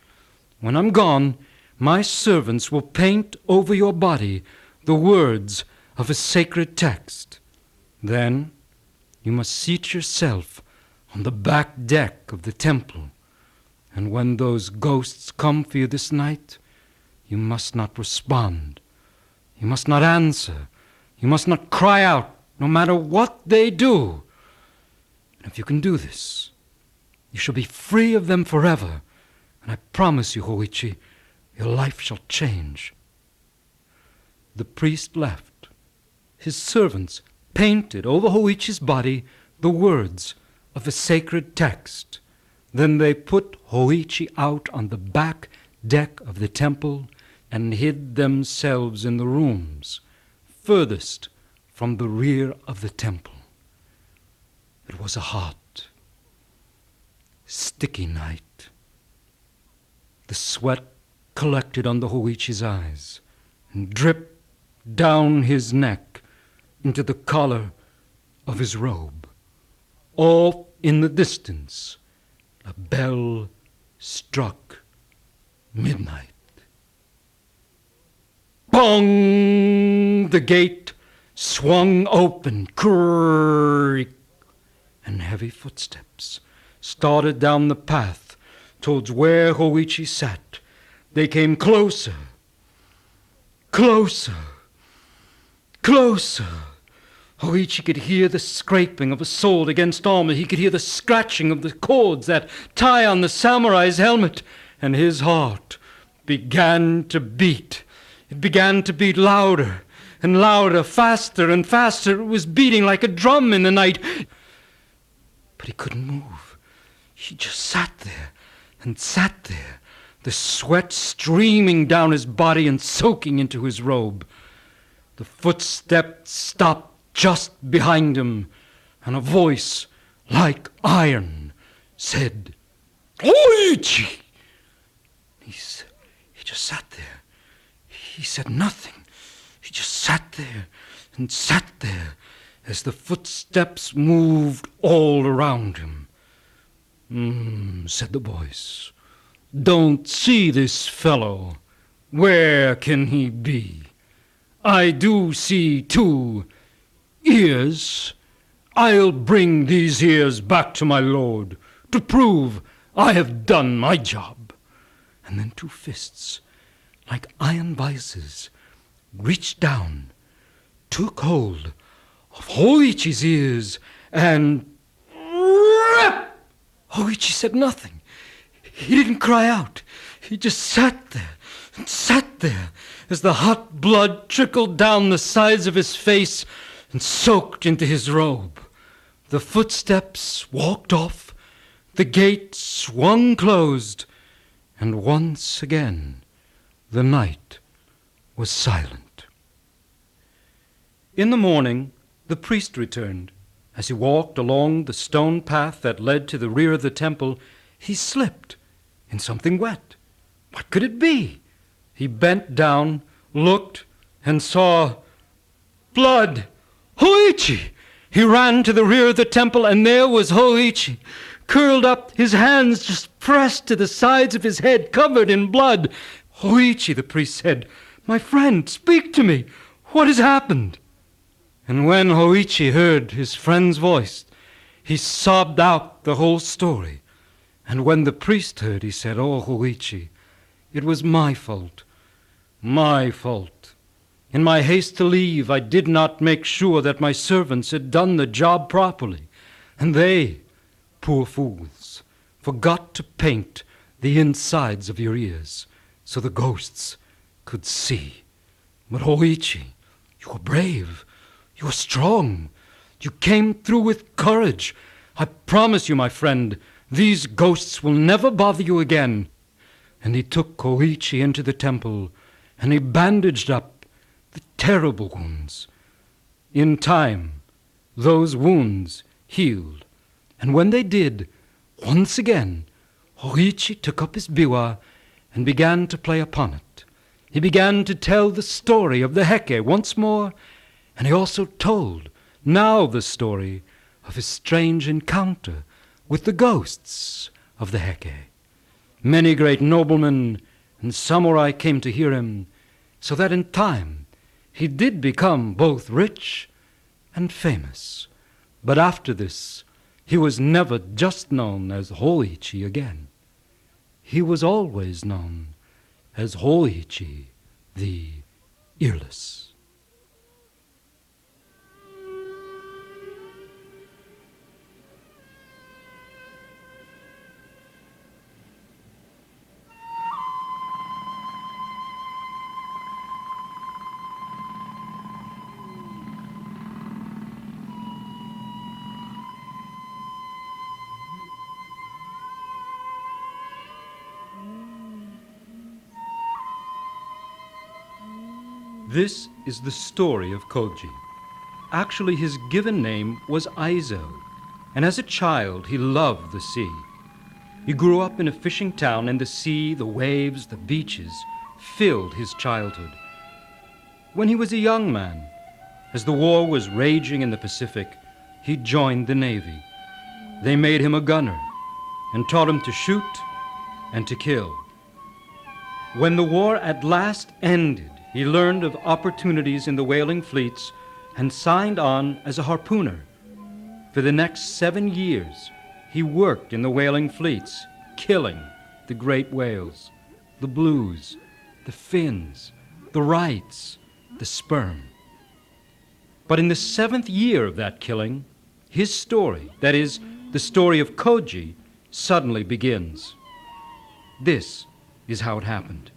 When I'm gone, my servants will paint over your body the words of a sacred text. Then you must seat yourself on the back deck of the temple, and when those ghosts come for you this night, you must not respond. You must not answer. You must not cry out, no matter what they do. And if you can do this, you shall be free of them forever, and I promise you, Ho-Ichi, your life shall change." The priest left. His servants painted over Ho-Ichi's body the words of a sacred text. Then they put Ho-Ichi out on the back deck of the temple and hid themselves in the rooms furthest from the rear of the temple. It was a hot, sticky night. The sweat collected under Ho-Ichi's eyes and dripped down his neck into the collar of his robe. Off in the distance, a bell struck midnight. Bong! The gate swung open, creak, and heavy footsteps started down the path towards where Ho-Ichi sat. They came closer, closer, closer. Ho-Ichi could hear the scraping of a sword against armor. He could hear the scratching of the cords that tie on the samurai's helmet. And his heart began to beat. It began to beat louder and louder, faster and faster. It was beating like a drum in the night. But he couldn't move. He just sat there and sat there, the sweat streaming down his body and soaking into his robe. The footsteps stopped just behind him, and a voice like iron said, "Ho-Ichi!" He just sat there. He said nothing. He just sat there and sat there as the footsteps moved all around him. Said the voice. "Don't see this fellow. Where can he be? I do see two ears. I'll bring these ears back to my lord to prove I have done my job." And then two fists, like iron vices, reached down, took hold of Ho-Ichi's ears, and rip! Ho-Ichi said nothing. He didn't cry out. He just sat there and sat there as the hot blood trickled down the sides of his face and soaked into his robe. The footsteps walked off, the gate swung closed, and once again the night was silent. In the morning, the priest returned. As he walked along the stone path that led to the rear of the temple, he slipped in something wet. What could it be? He bent down, looked, and saw blood. Ho-Ichi! He ran to the rear of the temple, and there was Ho-Ichi, curled up, his hands just pressed to the sides of his head, covered in blood. Ho-Ichi, the priest said, "My friend, speak to me. What has happened?" And when Ho-Ichi heard his friend's voice, he sobbed out the whole story. And when the priest heard, he said, "Oh, Ho-Ichi, it was my fault. My fault. In my haste to leave, I did not make sure that my servants had done the job properly. And they, poor fools, forgot to paint the insides of your ears so the ghosts could see. But Ho-Ichi, you were brave. You were strong. You came through with courage. I promise you, my friend, these ghosts will never bother you again." And he took Ho-Ichi into the temple, and he bandaged up the terrible wounds. In time, those wounds healed. And when they did, once again, Ho-Ichi took up his biwa and began to play upon it. He began to tell the story of the Heke once more, and he also told now the story of his strange encounter with the ghosts of the Heke. Many great noblemen and samurai came to hear him, so that in time he did become both rich and famous. But after this, he was never just known as Ho-Ichi again. He was always known as Ho-Ichi the Earless. This is the story of Kogi. Actually, his given name was Aizo, and as a child he loved the sea. He grew up in a fishing town, and the sea, the waves, the beaches filled his childhood. When he was a young man, as the war was raging in the Pacific, he joined the Navy. They made him a gunner and taught him to shoot and to kill. When the war at last ended, he learned of opportunities in the whaling fleets and signed on as a harpooner. For the next 7 years, he worked in the whaling fleets, killing the great whales, the blues, the fins, the rights, the sperm. But in the 7th year of that killing, his story, that is, the story of Kogi, suddenly begins. This is how it happened.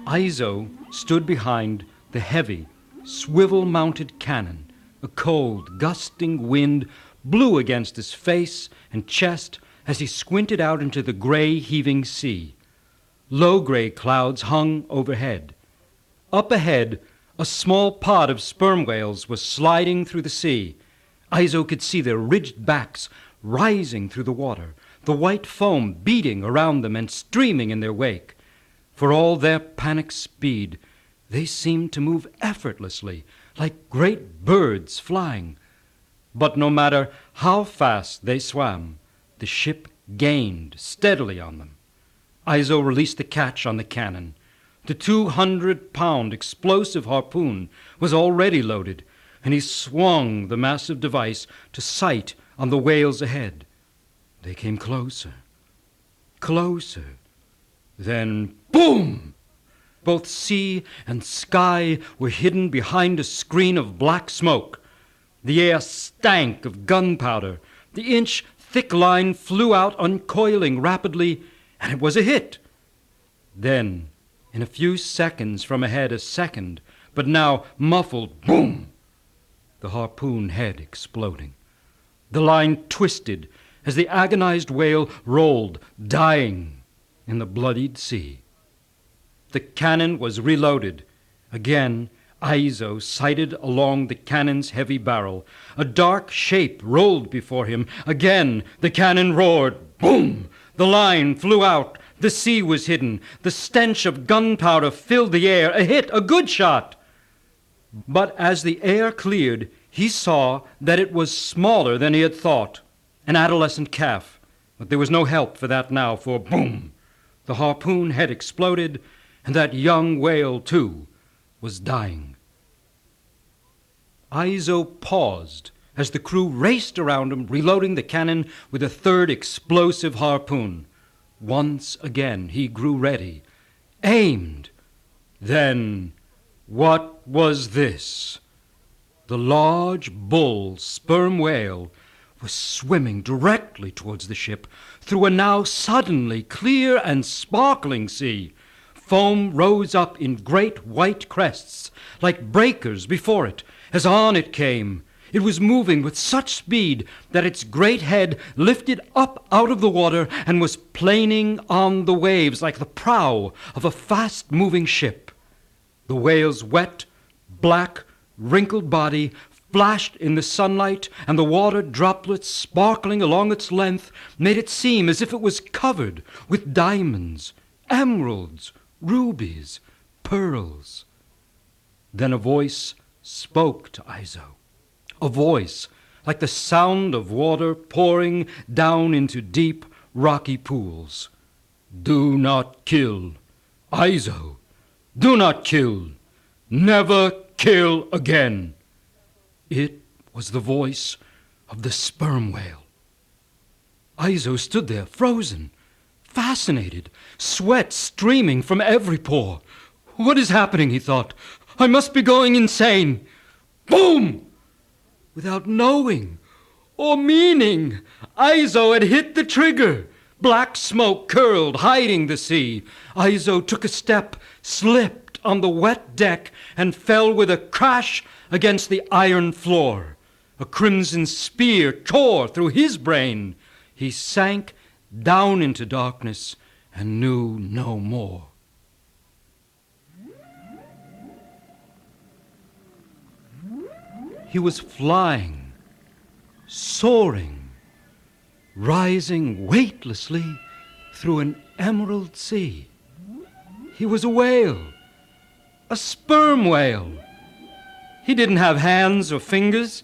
Aizo stood behind the heavy, swivel-mounted cannon. A cold, gusting wind blew against his face and chest as he squinted out into the gray, heaving sea. Low gray clouds hung overhead. Up ahead, a small pod of sperm whales was sliding through the sea. Aizo could see their ridged backs rising through the water, the white foam beating around them and streaming in their wake. For all their panic speed, they seemed to move effortlessly, like great birds flying. But no matter how fast they swam, the ship gained steadily on them. Aizo released the catch on the cannon. The 200-pound explosive harpoon was already loaded, and he swung the massive device to sight on the whales ahead. They came closer, closer. Then, boom! Both sea and sky were hidden behind a screen of black smoke. The air stank of gunpowder. The inch thick line flew out, uncoiling rapidly, and it was a hit. Then, in a few seconds from ahead, a second, but now muffled boom, the harpoon head exploding. The line twisted as the agonized whale rolled, dying in the bloodied sea. The cannon was reloaded. Again, Aizo sighted along the cannon's heavy barrel. A dark shape rolled before him. Again, the cannon roared. Boom! The line flew out. The sea was hidden. The stench of gunpowder filled the air. A hit, a good shot. But as the air cleared, he saw that it was smaller than he had thought. An adolescent calf. But there was no help for that now, for boom! The harpoon head exploded, and that young whale, too, was dying. Aizo paused as the crew raced around him, reloading the cannon with a third explosive harpoon. Once again he grew ready, aimed. Then, what was this? The large bull sperm whale was swimming directly towards the ship through a now suddenly clear and sparkling sea. Foam rose up in great white crests, like breakers before it, as on it came. It was moving with such speed that its great head lifted up out of the water and was planing on the waves like the prow of a fast-moving ship. The whale's wet, black, wrinkled body flashed in the sunlight, and the water droplets sparkling along its length made it seem as if it was covered with diamonds, emeralds, rubies, pearls. Then a voice spoke to Aizo, a voice like the sound of water pouring down into deep, rocky pools. Do not kill, Aizo. Do not kill. Never kill again. It was the voice of the sperm whale. Aizo stood there, frozen, fascinated, sweat streaming from every pore. What is happening, he thought. I must be going insane. Boom! Without knowing or meaning, Aizo had hit the trigger. Black smoke curled, hiding the sea. Aizo took a step, slipped on the wet deck, and fell with a crash against the iron floor. A crimson spear tore through his brain. He sank down into darkness and knew no more. He was flying, soaring, rising weightlessly through an emerald sea. He was a whale, a sperm whale. He didn't have hands or fingers.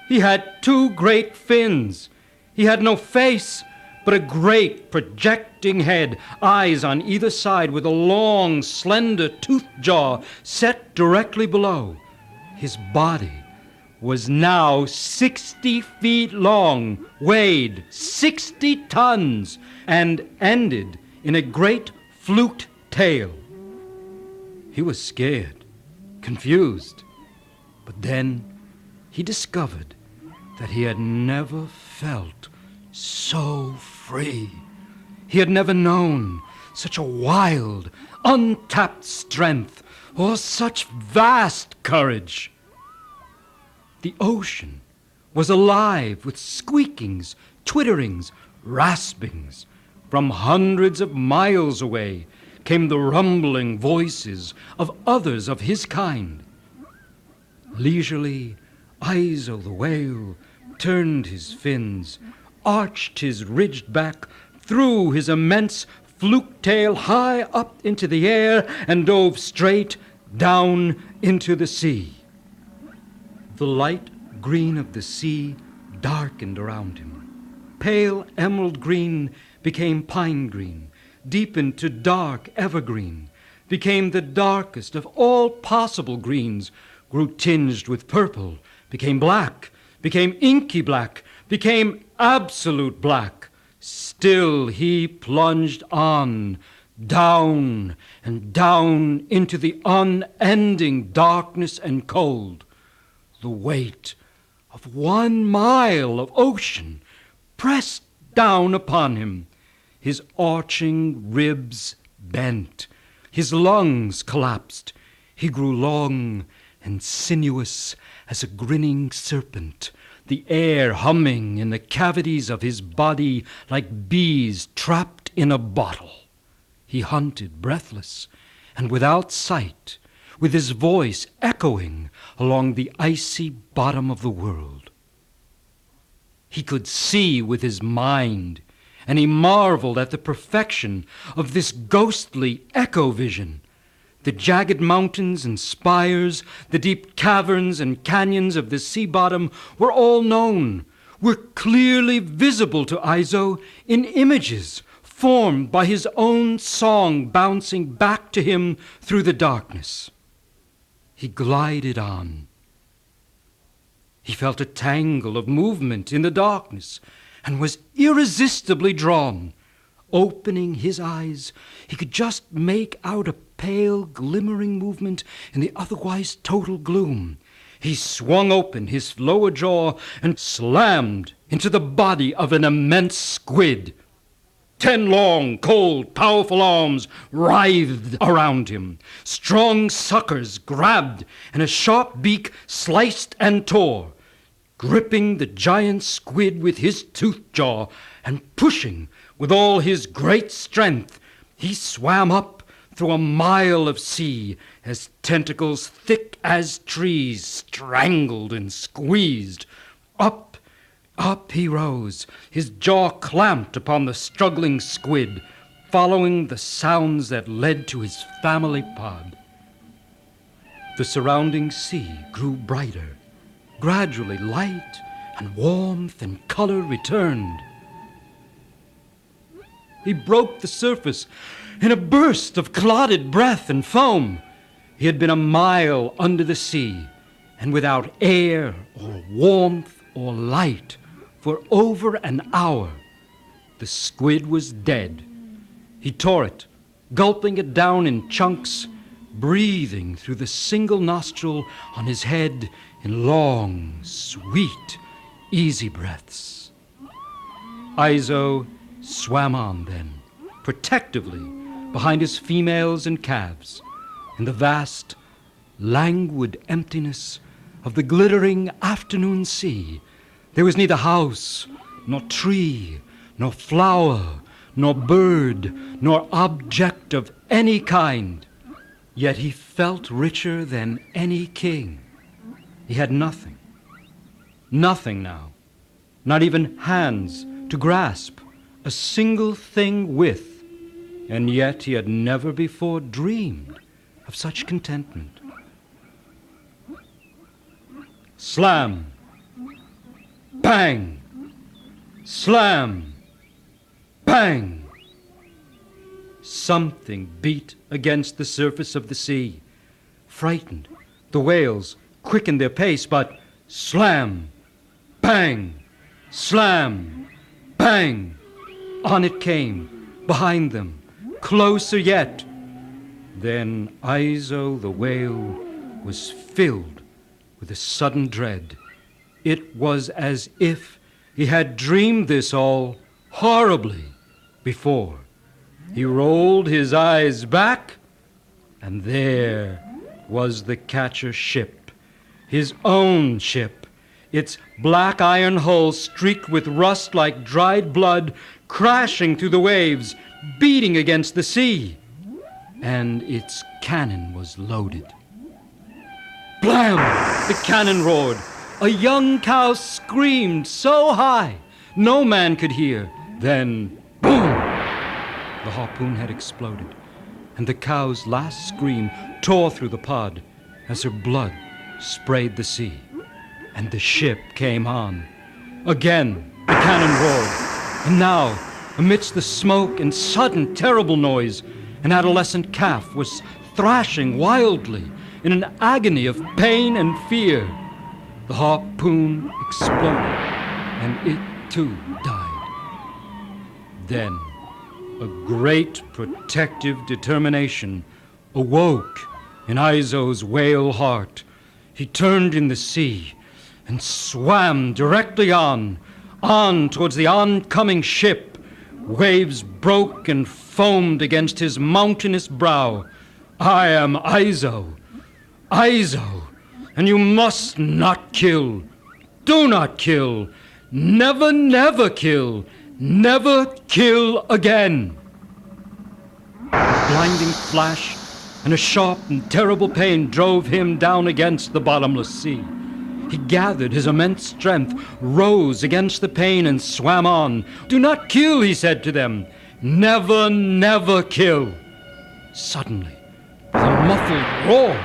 He had two great fins. He had no face, but a great projecting head, eyes on either side with a long, slender tooth jaw set directly below. His body was now 60 feet long, weighed 60 tons, and ended in a great fluked tail. He was scared, confused, but then he discovered that he had never felt so free. He had never known such a wild, untapped strength or such vast courage. The ocean was alive with squeakings, twitterings, raspings. From hundreds of miles away came the rumbling voices of others of his kind. Leisurely, Aizo the whale turned his fins, arched his ridged back, threw his immense fluke tail high up into the air, and dove straight down into the sea. The light green of the sea darkened around him. Pale emerald green became pine green, deepened to dark evergreen, became the darkest of all possible greens, grew tinged with purple, became black, became inky black, became absolute black. Still he plunged on, down and down into the unending darkness and cold. The weight of 1 mile of ocean pressed down upon him. His arching ribs bent. His lungs collapsed. He grew long and sinuous as a grinning serpent, the air humming in the cavities of his body like bees trapped in a bottle. He hunted, breathless and without sight, with his voice echoing along the icy bottom of the world. He could see with his mind, and he marveled at the perfection of this ghostly echo vision. The jagged mountains and spires, the deep caverns and canyons of the sea bottom were all known, were clearly visible to Aizo in images formed by his own song bouncing back to him through the darkness. He glided on. He felt a tangle of movement in the darkness and was irresistibly drawn. Opening his eyes, he could just make out a pale, glimmering movement in the otherwise total gloom. He swung open his lower jaw and slammed into the body of an immense squid. 10 long, cold, powerful arms writhed around him. Strong suckers grabbed, and a sharp beak sliced and tore. Gripping the giant squid with his tooth jaw and pushing with all his great strength, he swam up through a mile of sea as tentacles thick as trees strangled and squeezed. Up he rose, his jaw clamped upon the struggling squid, following the sounds that led to his family pod. The surrounding sea grew brighter. Gradually light and warmth and color returned. He broke the surface in a burst of clotted breath and foam. He had been a mile under the sea, and without air or warmth or light for over an hour. The squid was dead. He tore it, gulping it down in chunks, breathing through the single nostril on his head in long, sweet, easy breaths. Aizo swam on then, protectively, behind his females and calves, in the vast, languid emptiness of the glittering afternoon sea. There was neither house, nor tree, nor flower, nor bird, nor object of any kind. Yet he felt richer than any king. He had nothing. Nothing now. Not even hands to grasp a single thing with. And yet he had never before dreamed of such contentment. Slam! Bang! Slam! Bang! Something beat against the surface of the sea. Frightened, the whales quickened their pace, but slam! Bang! Slam! Bang! On it came, behind them, closer yet. Then Aizo the whale was filled with a sudden dread. It was as if he had dreamed this all horribly before. He rolled his eyes back, and there was the catcher's ship, his own ship, its black iron hull streaked with rust like dried blood, crashing through the waves, beating against the sea. And its cannon was loaded. Blam! The cannon roared. A young cow screamed so high no man could hear. Then, boom! The harpoon had exploded, and the cow's last scream tore through the pod as her blood sprayed the sea. And the ship came on. Again, the cannon roared. And now, amidst the smoke and sudden terrible noise, an adolescent calf was thrashing wildly in an agony of pain and fear. The harpoon exploded, and it too died. Then a great protective determination awoke in Aizo's whale heart. He turned in the sea and swam directly on, On towards the oncoming ship. Waves broke and foamed against his mountainous brow. I am Aizo, Aizo, and you must not kill. Do not kill. Never, never kill. Never kill again. A blinding flash and a sharp and terrible pain drove him down against the bottomless sea. He gathered his immense strength, rose against the pain, and swam on. Do not kill, he said to them. Never, never kill. Suddenly, with a muffled roar,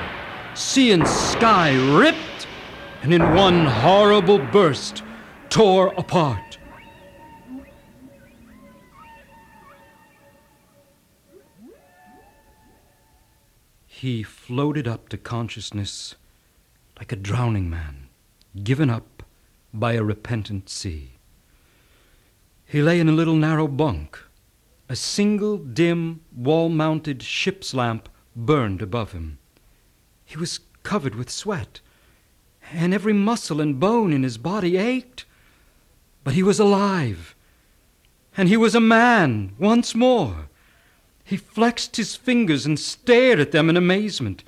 sea and sky ripped, and in one horrible burst, tore apart. He floated up to consciousness like a drowning man, given up by a repentant sea. He lay in a little narrow bunk. A single dim, wall-mounted ship's lamp burned above him. He was covered with sweat, and every muscle and bone in his body ached. But he was alive, and he was a man once more. He flexed his fingers and stared at them in amazement.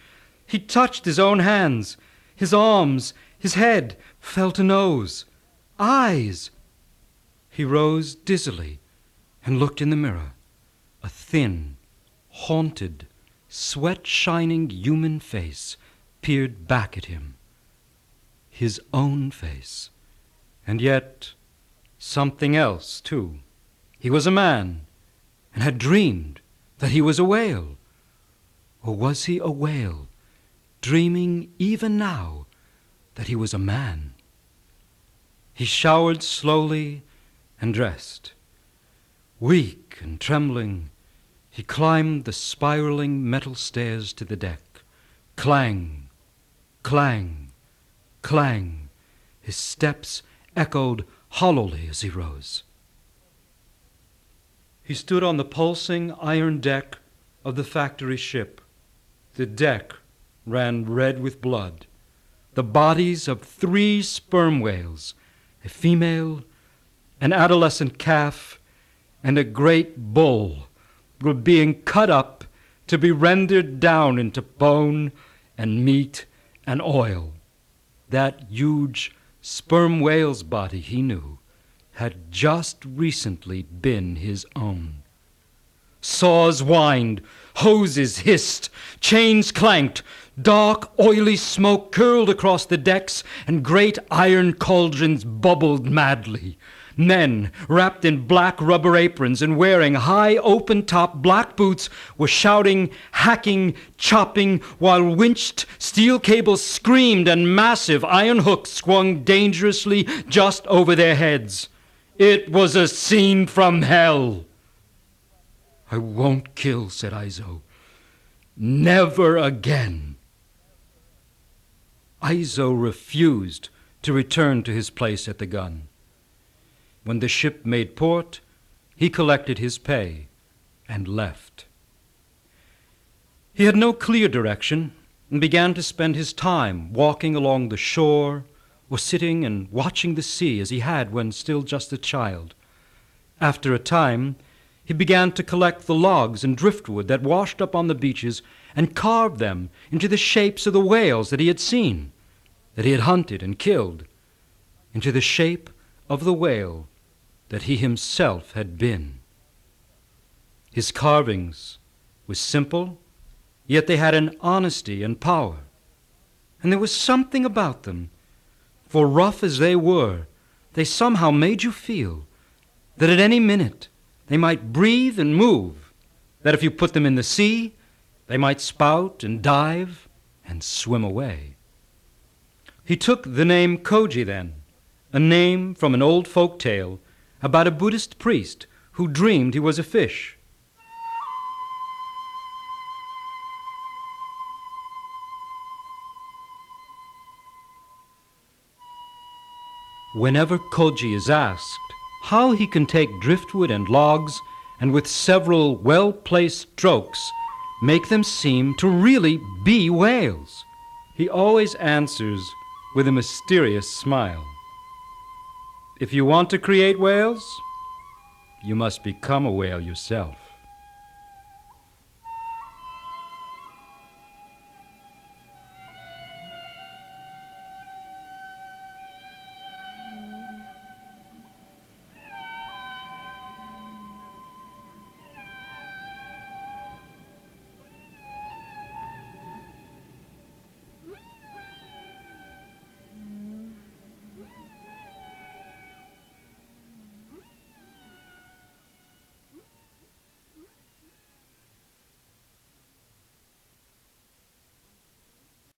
He touched his own hands, his arms, his head, felt a nose, eyes. He rose dizzily and looked in the mirror. A thin, haunted, sweat-shining human face peered back at him. His own face. And yet something else, too. He was a man, and had dreamed that he was a whale. Or was he a whale, dreaming even now that he was a man? He showered slowly and dressed. Weak and trembling, he climbed the spiraling metal stairs to the deck. Clang, clang, clang. His steps echoed hollowly as he rose. He stood on the pulsing iron deck of the factory ship. The deck ran red with blood. The bodies of 3 sperm whales, a female, an adolescent calf, and a great bull, were being cut up to be rendered down into bone and meat and oil. That huge sperm whale's body, he knew, had just recently been his own. Saws whined, hoses hissed, chains clanked, dark, oily smoke curled across the decks, and great iron cauldrons bubbled madly. Men, wrapped in black rubber aprons and wearing high open-top black boots, were shouting, hacking, chopping, while winched steel cables screamed and massive iron hooks swung dangerously just over their heads. It was a scene from hell. I won't kill, said Aizo. Never again. Aizo refused to return to his place at the gun. When the ship made port, he collected his pay and left. He had no clear direction and began to spend his time walking along the shore or sitting and watching the sea as he had when still just a child. After a time, he began to collect the logs and driftwood that washed up on the beaches and carve them into the shapes of the whales that he had seen, that he had hunted and killed, into the shape of the whale that he himself had been. His carvings were simple, yet they had an honesty and power. And there was something about them, for rough as they were, they somehow made you feel that at any minute they might breathe and move, that if you put them in the sea, they might spout and dive and swim away. He took the name Kogi then, a name from an old folk tale about a Buddhist priest who dreamed he was a fish. Whenever Kogi is asked how he can take driftwood and logs and with several well-placed strokes make them seem to really be whales, he always answers with a mysterious smile. If you want to create whales, you must become a whale yourself.